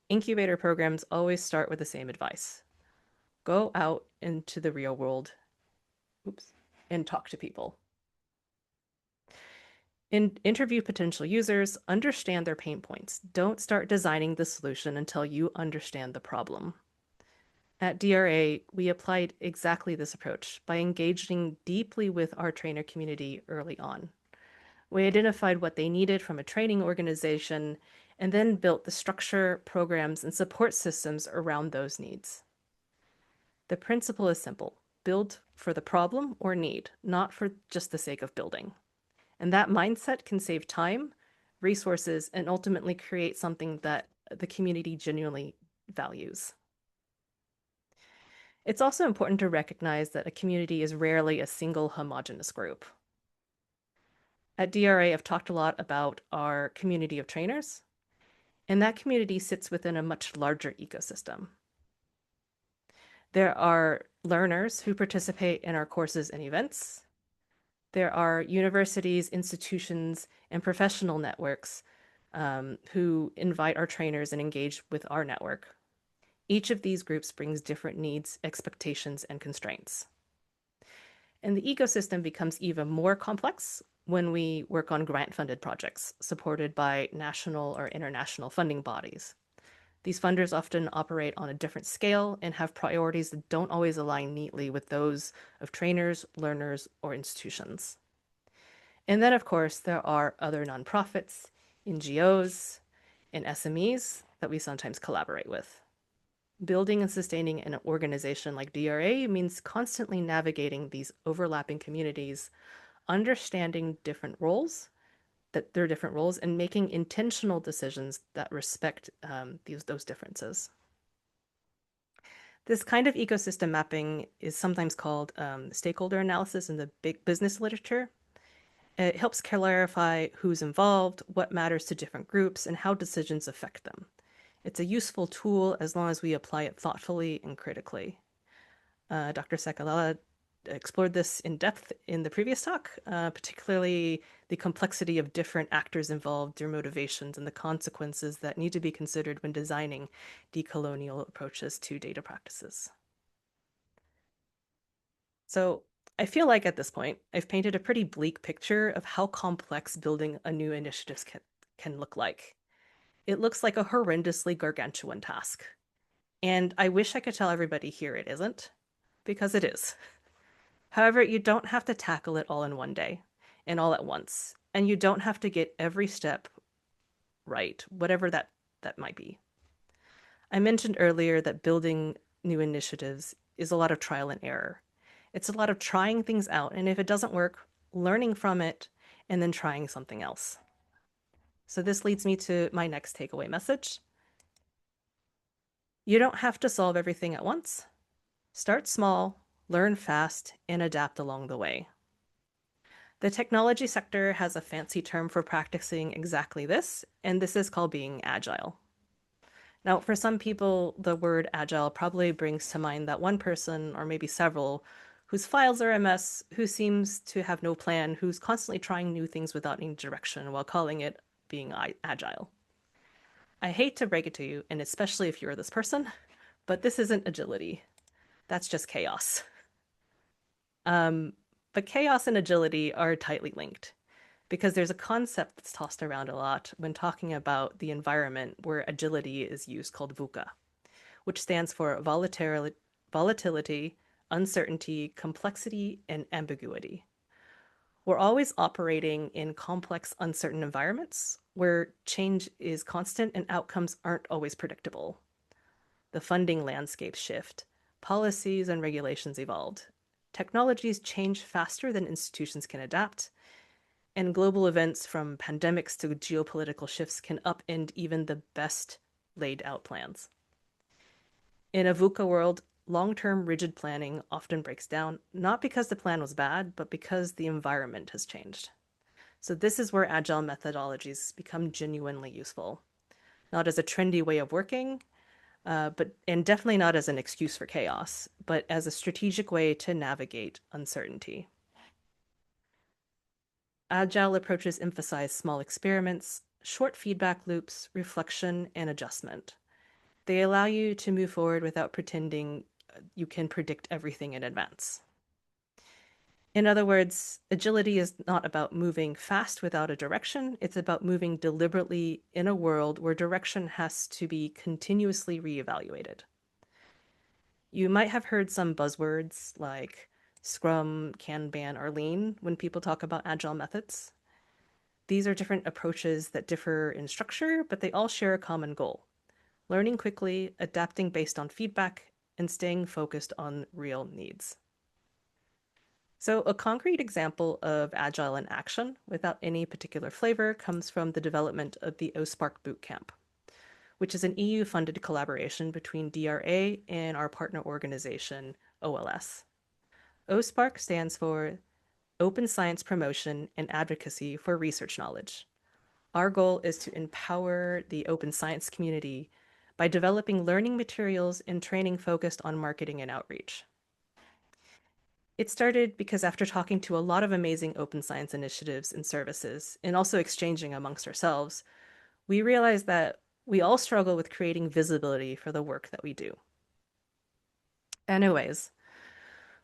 incubator programs always start with the same advice. Go out into the real world, and talk to people. Interview potential users, understand their pain points. Don't start designing the solution until you understand the problem. At DRA, we applied exactly this approach by engaging deeply with our trainer community early on. We identified what they needed from a training organization and then built the structure, programs, and support systems around those needs. The principle is simple: build for the problem or need, not for just the sake of building. And that mindset can save time, resources, and ultimately create something that the community genuinely values. It's also important to recognize that a community is rarely a single homogeneous group. At DRA, I've talked a lot about our community of trainers, and that community sits within a much larger ecosystem. There are learners who participate in our courses and events. There are universities, institutions, and professional networks who invite our trainers and engage with our network. Each of these groups brings different needs, expectations, and constraints. And the ecosystem becomes even more complex when we work on grant-funded projects supported by national or international funding bodies. These funders often operate on a different scale and have priorities that don't always align neatly with those of trainers, learners, or institutions. And then, of course, there are other nonprofits, NGOs, and SMEs that we sometimes collaborate with. Building and sustaining an organization like DRA means constantly navigating these overlapping communities, understanding different roles, and making intentional decisions that respect those differences. This kind of ecosystem mapping is sometimes called stakeholder analysis in the big business literature. It helps clarify who's involved, what matters to different groups, and how decisions affect them. It's a useful tool as long as we apply it thoughtfully and critically. Dr. Sekalala explored this in depth in the previous talk, particularly the complexity of different actors involved, their motivations, and the consequences that need to be considered when designing decolonial approaches to data practices. So I feel like at this point, I've painted a pretty bleak picture of how complex building a new initiative can look like. It looks like a horrendously gargantuan task. And I wish I could tell everybody here it isn't, because it is. However, you don't have to tackle it all in one day and all at once. And you don't have to get every step right, whatever that might be. I mentioned earlier that building new initiatives is a lot of trial and error. It's a lot of trying things out, and if it doesn't work, learning from it, and then trying something else. So this leads me to my next takeaway message. You don't have to solve everything at once. Start small, learn fast, and adapt along the way. The technology sector has a fancy term for practicing exactly this, and this is called being agile. Now, for some people, the word agile probably brings to mind that one person, or maybe several, whose files are a mess, who seems to have no plan, who's constantly trying new things without any direction while calling it being agile. I hate to break it to you, and especially if you're this person, but this isn't agility. That's just chaos. But chaos and agility are tightly linked because there's a concept that's tossed around a lot when talking about the environment where agility is used called VUCA, which stands for volatility, uncertainty, complexity, and ambiguity. We're always operating in complex, uncertain environments where change is constant and outcomes aren't always predictable. The funding landscape shift, policies and regulations evolved, technologies change faster than institutions can adapt, and global events from pandemics to geopolitical shifts can upend even the best laid out plans. In a VUCA world, long-term rigid planning often breaks down, not because the plan was bad, but because the environment has changed. So this is where agile methodologies become genuinely useful, not as a trendy way of working, and definitely not as an excuse for chaos, but as a strategic way to navigate uncertainty. Agile approaches emphasize small experiments, short feedback loops, reflection, and adjustment. They allow you to move forward without pretending you can predict everything in advance. In other words, agility is not about moving fast without a direction. It's about moving deliberately in a world where direction has to be continuously reevaluated. You might have heard some buzzwords like Scrum, Kanban, or Lean when people talk about agile methods. These are different approaches that differ in structure, but they all share a common goal: learning quickly, adapting based on feedback, and staying focused on real needs. So a concrete example of agile in action without any particular flavor comes from the development of the OSPARC Bootcamp, which is an EU-funded collaboration between DRA and our partner organization, OLS. OSPARC stands for Open Science Promotion and Advocacy for Research Knowledge. Our goal is to empower the open science community by developing learning materials and training focused on marketing and outreach. It started because after talking to a lot of amazing open science initiatives and services, and also exchanging amongst ourselves, we realized that we all struggle with creating visibility for the work that we do. Anyways,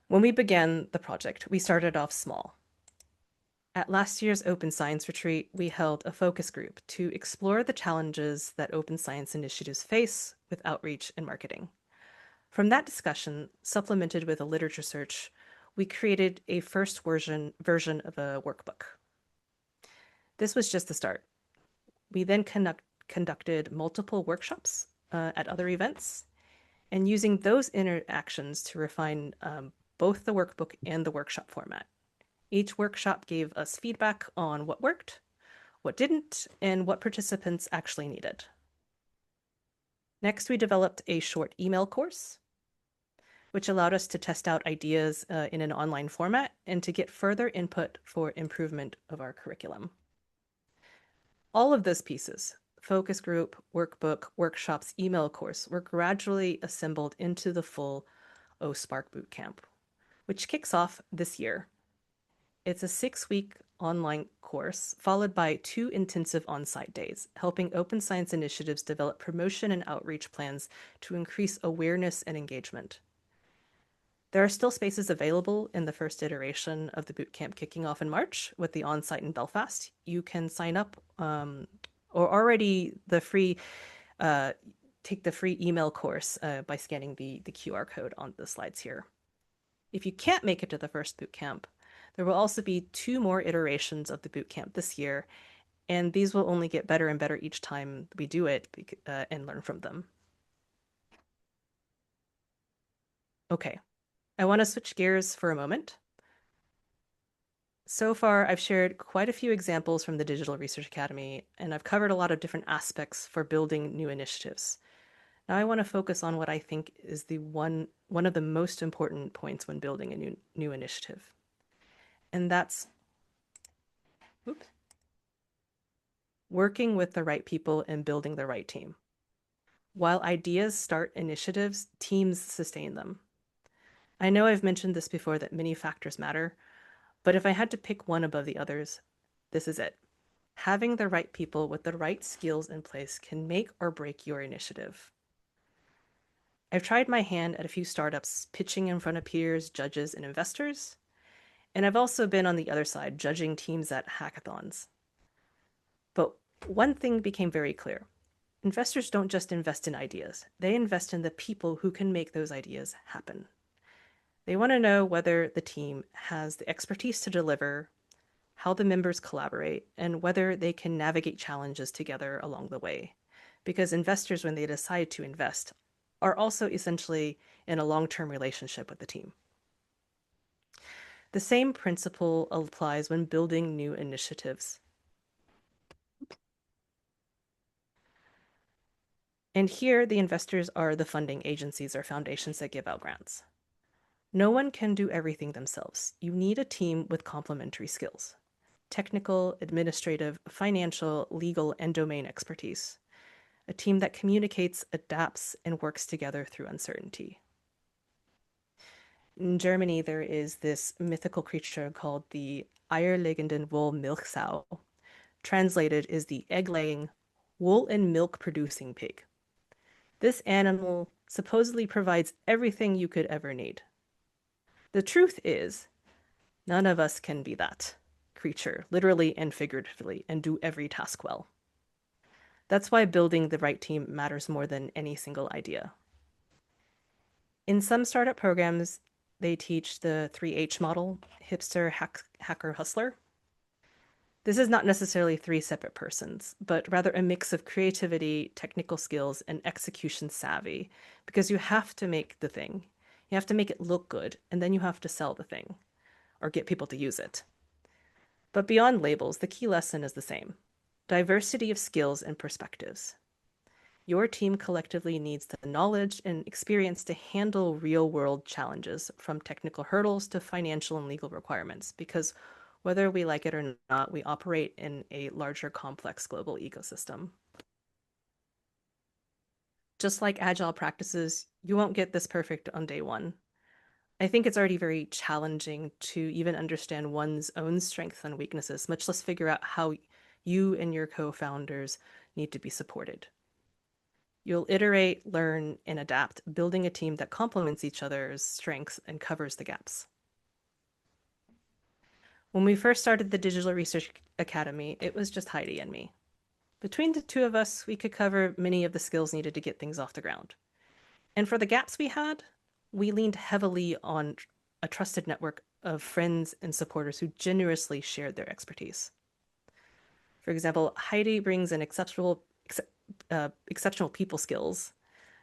when we began the project, we started off small. At last year's Open Science Retreat, we held a focus group to explore the challenges that open science initiatives face with outreach and marketing. From that discussion, supplemented with a literature search, we created a first version of a workbook. This was just the start. We then conducted multiple workshops at other events, and using those interactions to refine both the workbook and the workshop format. Each workshop gave us feedback on what worked, what didn't, and what participants actually needed. Next, we developed a short email course, which allowed us to test out ideas in an online format and to get further input for improvement of our curriculum. All of those pieces, focus group, workbook, workshops, email course, were gradually assembled into the full OSPARC Bootcamp, which kicks off this year. It's a 6-week online course followed by 2 intensive on-site days, helping open science initiatives develop promotion and outreach plans to increase awareness and engagement. There are still spaces available in the first iteration of the bootcamp kicking off in March with the on-site in Belfast. You can sign up or already take the free email course by scanning the QR code on the slides here. If you can't make it to the first bootcamp, there will also be 2 more iterations of the bootcamp this year, and these will only get better and better each time we do it and learn from them. Okay, I want to switch gears for a moment. So far, I've shared quite a few examples from the Digital Research Academy, and I've covered a lot of different aspects for building new initiatives. Now I want to focus on what I think is one of the most important points when building a new initiative. And that's working with the right people and building the right team. While ideas start initiatives, teams sustain them. I know I've mentioned this before that many factors matter, but if I had to pick one above the others, this is it. Having the right people with the right skills in place can make or break your initiative. I've tried my hand at a few startups pitching in front of peers, judges, and investors. And I've also been on the other side, judging teams at hackathons. But one thing became very clear. Investors don't just invest in ideas. They invest in the people who can make those ideas happen. They want to know whether the team has the expertise to deliver, how the members collaborate, and whether they can navigate challenges together along the way. Because investors, when they decide to invest, are also essentially in a long-term relationship with the team. The same principle applies when building new initiatives. And here, the investors are the funding agencies or foundations that give out grants. No one can do everything themselves. You need a team with complementary skills: technical, administrative, financial, legal, and domain expertise. A team that communicates, adapts, and works together through uncertainty. In Germany, there is this mythical creature called the eierlegenden Wollmilchsau. Translated is the egg-laying, wool and milk-producing pig. This animal supposedly provides everything you could ever need. The truth is, none of us can be that creature, literally and figuratively, and do every task well. That's why building the right team matters more than any single idea. In some startup programs, they teach the 3H model, hipster, hacker, hustler. This is not necessarily three separate persons, but rather a mix of creativity, technical skills, and execution savvy, because you have to make the thing. You have to make it look good, and then you have to sell the thing, or get people to use it. But beyond labels, the key lesson is the same: diversity of skills and perspectives. Your team collectively needs the knowledge and experience to handle real-world challenges, from technical hurdles to financial and legal requirements, because whether we like it or not, we operate in a larger, complex global ecosystem. Just like agile practices, you won't get this perfect on day one. I think it's already very challenging to even understand one's own strengths and weaknesses, much less figure out how you and your co-founders need to be supported. You'll iterate, learn, and adapt, building a team that complements each other's strengths and covers the gaps. When we first started the Digital Research Academy, it was just Heidi and me. Between the two of us, we could cover many of the skills needed to get things off the ground. And for the gaps we had, we leaned heavily on a trusted network of friends and supporters who generously shared their expertise. For example, Heidi brings an exceptional people skills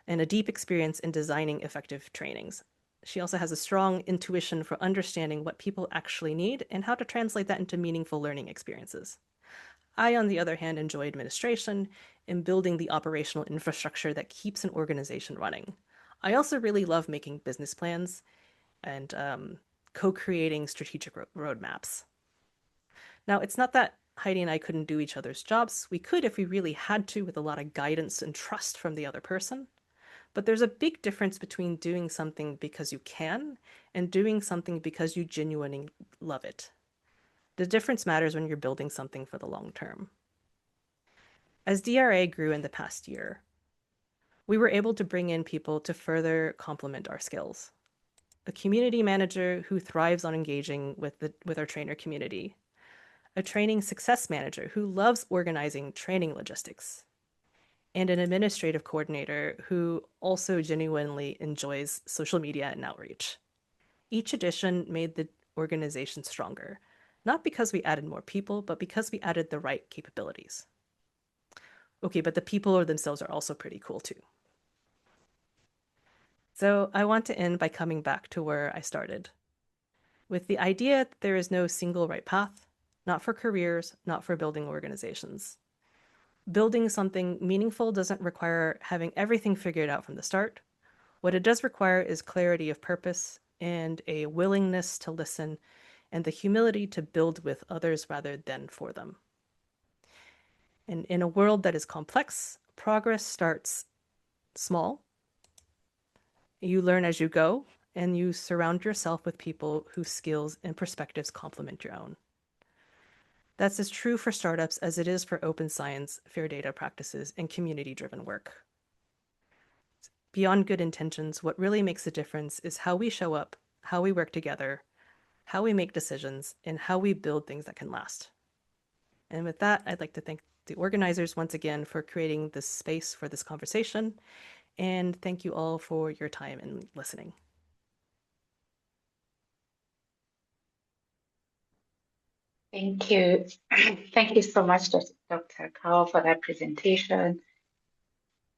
and a deep experience in designing effective trainings. She also has a strong intuition for understanding what people actually need and how to translate that into meaningful learning experiences. I, on the other hand, enjoy administration and building the operational infrastructure that keeps an organization running. I also really love making business plans and co-creating strategic roadmaps. Now, it's not that Heidi and I couldn't do each other's jobs. We could if we really had to, with a lot of guidance and trust from the other person. But there's a big difference between doing something because you can and doing something because you genuinely love it. The difference matters when you're building something for the long term. As DRA grew in the past year, we were able to bring in people to further complement our skills. A community manager who thrives on engaging with our trainer community. A training success manager who loves organizing training logistics. And an administrative coordinator who also genuinely enjoys social media and outreach. Each addition made the organization stronger, not because we added more people, but because we added the right capabilities. Okay, but the people themselves are also pretty cool too. So I want to end by coming back to where I started, with the idea that there is no single right path, not for careers, not for building organizations. Building something meaningful doesn't require having everything figured out from the start. What it does require is clarity of purpose and a willingness to listen and the humility to build with others rather than for them. And in a world that is complex, progress starts small. You learn as you go, and you surround yourself with people whose skills and perspectives complement your own. That's as true for startups as it is for open science, fair data practices, and community-driven work. Beyond good intentions, what really makes a difference is how we show up, how we work together, how we make decisions, and how we build things that can last. And with that, I'd like to thank the organizers once again for creating this space for this conversation, and thank you all for your time and listening. Thank you. Thank you so much, Dr. Kao, for that presentation.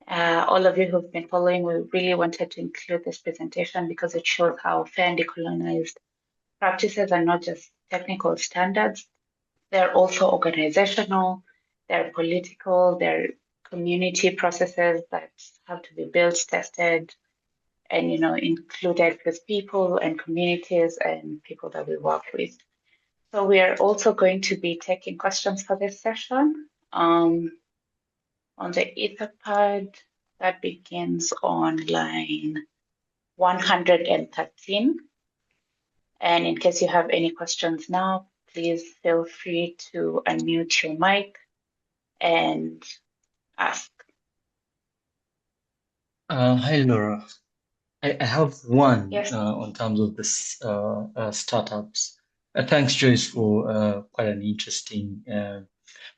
All of you who've been following, we really wanted to include this presentation because it shows how fair and decolonized practices are not just technical standards, they're also organizational, they're political, they're community processes that have to be built, tested, and included with people and communities and people that we work with. So we are also going to be taking questions for this session on the Etherpad that begins on line 113. And in case you have any questions now, please feel free to unmute your mic and ask. Hi, Laura. I have one Yes. on terms of this startups. Thanks, Joyce, for quite an interesting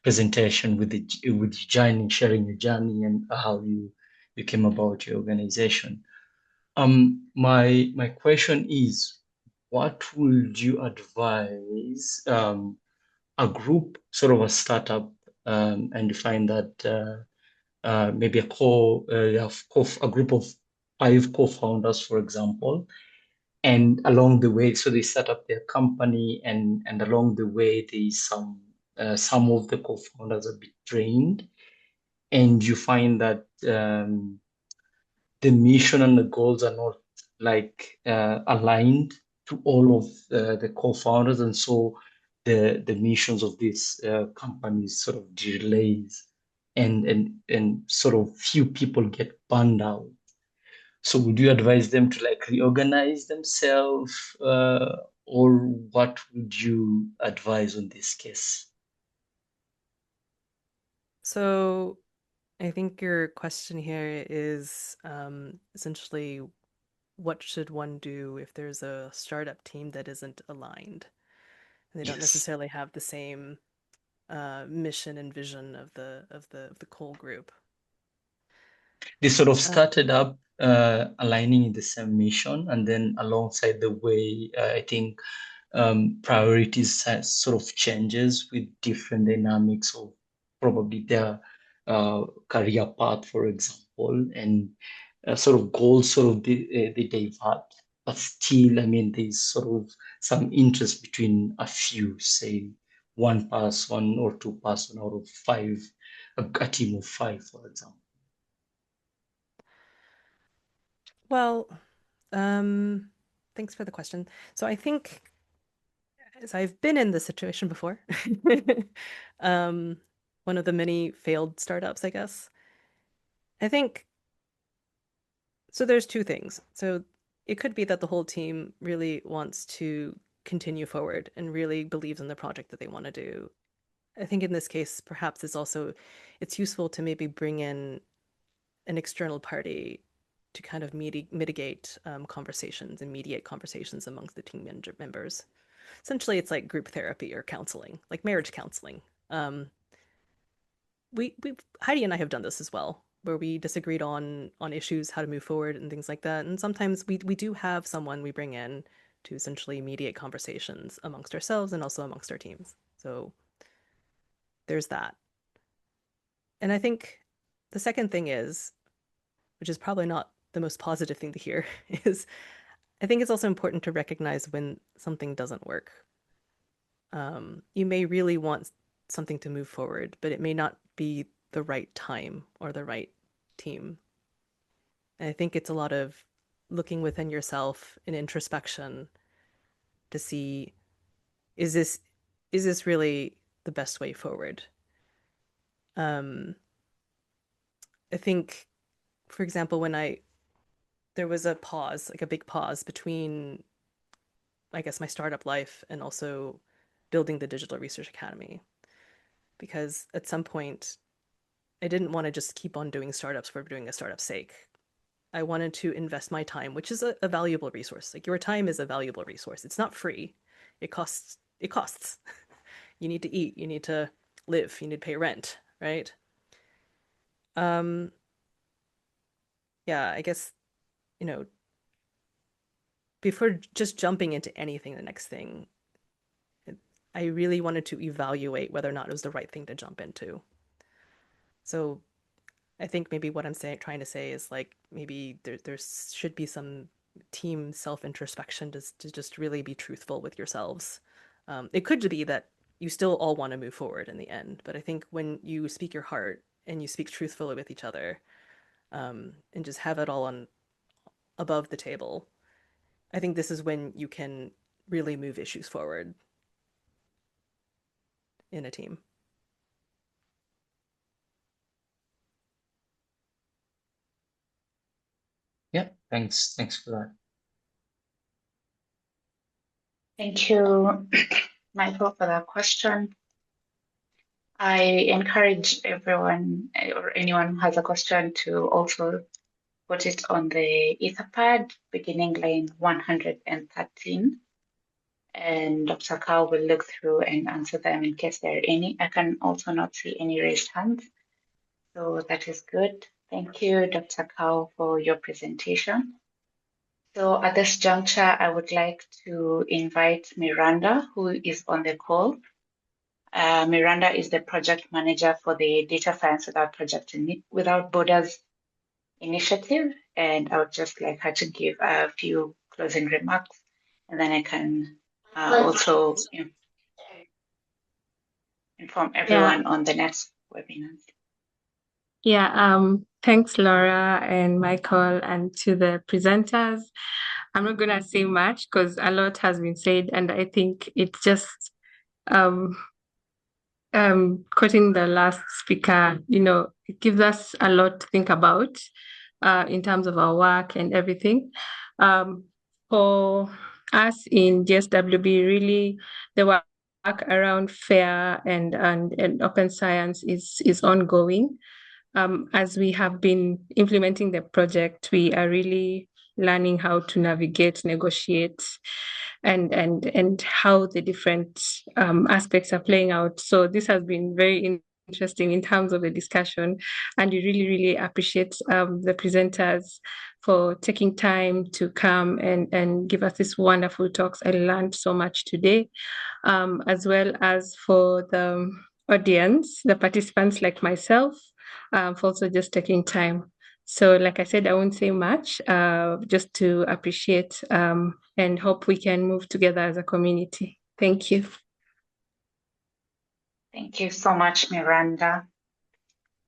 presentation with your journey, sharing your journey and how you came about your organization. My question is, what would you advise a group, sort of a startup, and you find that maybe you have a group of 5 co-founders, for example, and along the way, so they set up their company, and along the way, some of the co-founders are betrayed, and you find that the mission and the goals are not like aligned to all of the co-founders, and so the missions of these companies sort of delays, and sort of few people get burned out. So would you advise them to like reorganize themselves, or what would you advise on this case? So I think your question here is essentially, what should one do if there's a startup team that isn't aligned? And they don't Yes. necessarily have the same mission and vision of the core group. They sort of started up aligning in the same mission, and then alongside the way, I think priorities sort of changes with different dynamics of probably their career path, for example, and sort of goals sort of they divert, but still, I mean, there's sort of some interest between a few, say one person or 2 person out of 5, a team of 5, for example. Well, thanks for the question. So I think, as I've been in this situation before, one of the many failed startups, I guess. I think, so there's two things. So it could be that the whole team really wants to continue forward and really believes in the project that they want to do. I think in this case, perhaps it's useful to maybe bring in an external party to kind of mitigate conversations and mediate conversations amongst the team members. Essentially, it's like group therapy or counseling, like marriage counseling. We Heidi and I have done this as well, where we disagreed on issues, how to move forward, and things like that. And sometimes we do have someone we bring in to essentially mediate conversations amongst ourselves and also amongst our teams. So there's that. And I think the second thing is, which is probably not the most positive thing to hear, is I think it's also important to recognize when something doesn't work. You may really want something to move forward, but it may not be the right time or the right team. And I think it's a lot of looking within yourself and introspection to see, is this really the best way forward? I think, for example, there was a pause, like a big pause between, I guess, my startup life and also building the Digital Research Academy. Because at some point, I didn't want to just keep on doing startups for doing a startup's sake. I wanted to invest my time, which is a valuable resource. Like, your time is a valuable resource. It's not free. It costs. You need to eat, you need to live, you need to pay rent, right? Yeah, I guess, before just jumping into anything, the next thing, I really wanted to evaluate whether or not it was the right thing to jump into. So I think maybe what I'm trying to say is, like, maybe there should be some team self-introspection to just really be truthful with yourselves. It could be that you still all want to move forward in the end, but I think when you speak your heart and you speak truthfully with each other, and just have it all on above the table, I think this is when you can really move issues forward in a team. Yeah, thanks for that. Thank you, Michael, for that question. I encourage everyone or anyone who has a question to also put it on the Etherpad, beginning line 113. And Dr. Kao will look through and answer them in case there are any. I can also not see any raised hands. So that is good. Thank you, Dr. Kao, for your presentation. So at this juncture, I would like to invite Miranda, who is on the call. Miranda is the project manager for the Data Science Without Borders initiative, and I would just like her to give a few closing remarks, and then I can also inform everyone on the next webinar. Yeah, thanks, Laura and Michael, and to the presenters. I'm not going to say much because a lot has been said, and I think it's just quoting the last speaker, it gives us a lot to think about in terms of our work and everything. For us in DSWB, really, the work around fair and open science is ongoing. As we have been implementing the project, we are really learning how to navigate, negotiate, and how the different aspects are playing out. So this has been very interesting in terms of the discussion, and we really, really appreciate the presenters for taking time to come and give us these wonderful talks. I learned so much today, as well as for the audience, the participants like myself, for also just taking time. So like I said, I won't say much, just to appreciate and hope we can move together as a community. Thank you. Thank you so much, Miranda.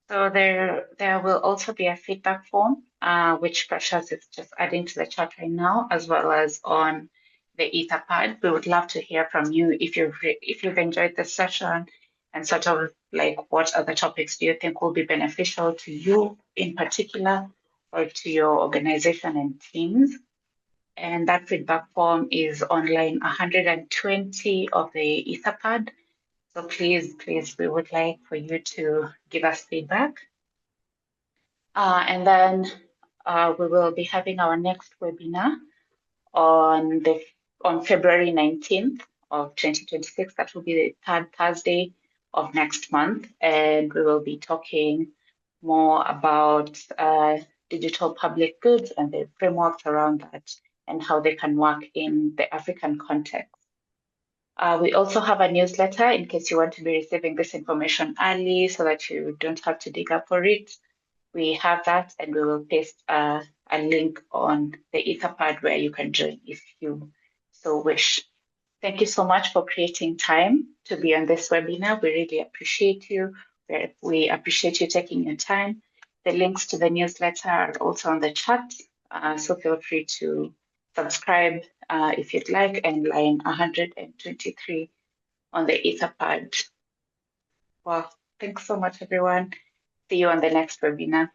So there will also be a feedback form, which Precious is just adding to the chat right now, as well as on the Etherpad. We would love to hear from you if you've enjoyed this session, and sort of like what other topics do you think will be beneficial to you in particular, or to your organization and teams. And that feedback form is on line 120 of the Etherpad. So please, we would like for you to give us feedback. And then we will be having our next webinar on February 19th of 2026. That will be the third Thursday of next month. And we will be talking more about digital public goods and the frameworks around that and how they can work in the African context. We also have a newsletter in case you want to be receiving this information early so that you don't have to dig up for it. We have that, and we will paste a link on the Etherpad where you can join if you so wish. Thank you so much for creating time to be on this webinar. We really appreciate you. We appreciate you taking your time. The links to the newsletter are also on the chat, so feel free to subscribe if you'd like, and line 123 on the Etherpad. Well, thanks so much, everyone. See you on the next webinar.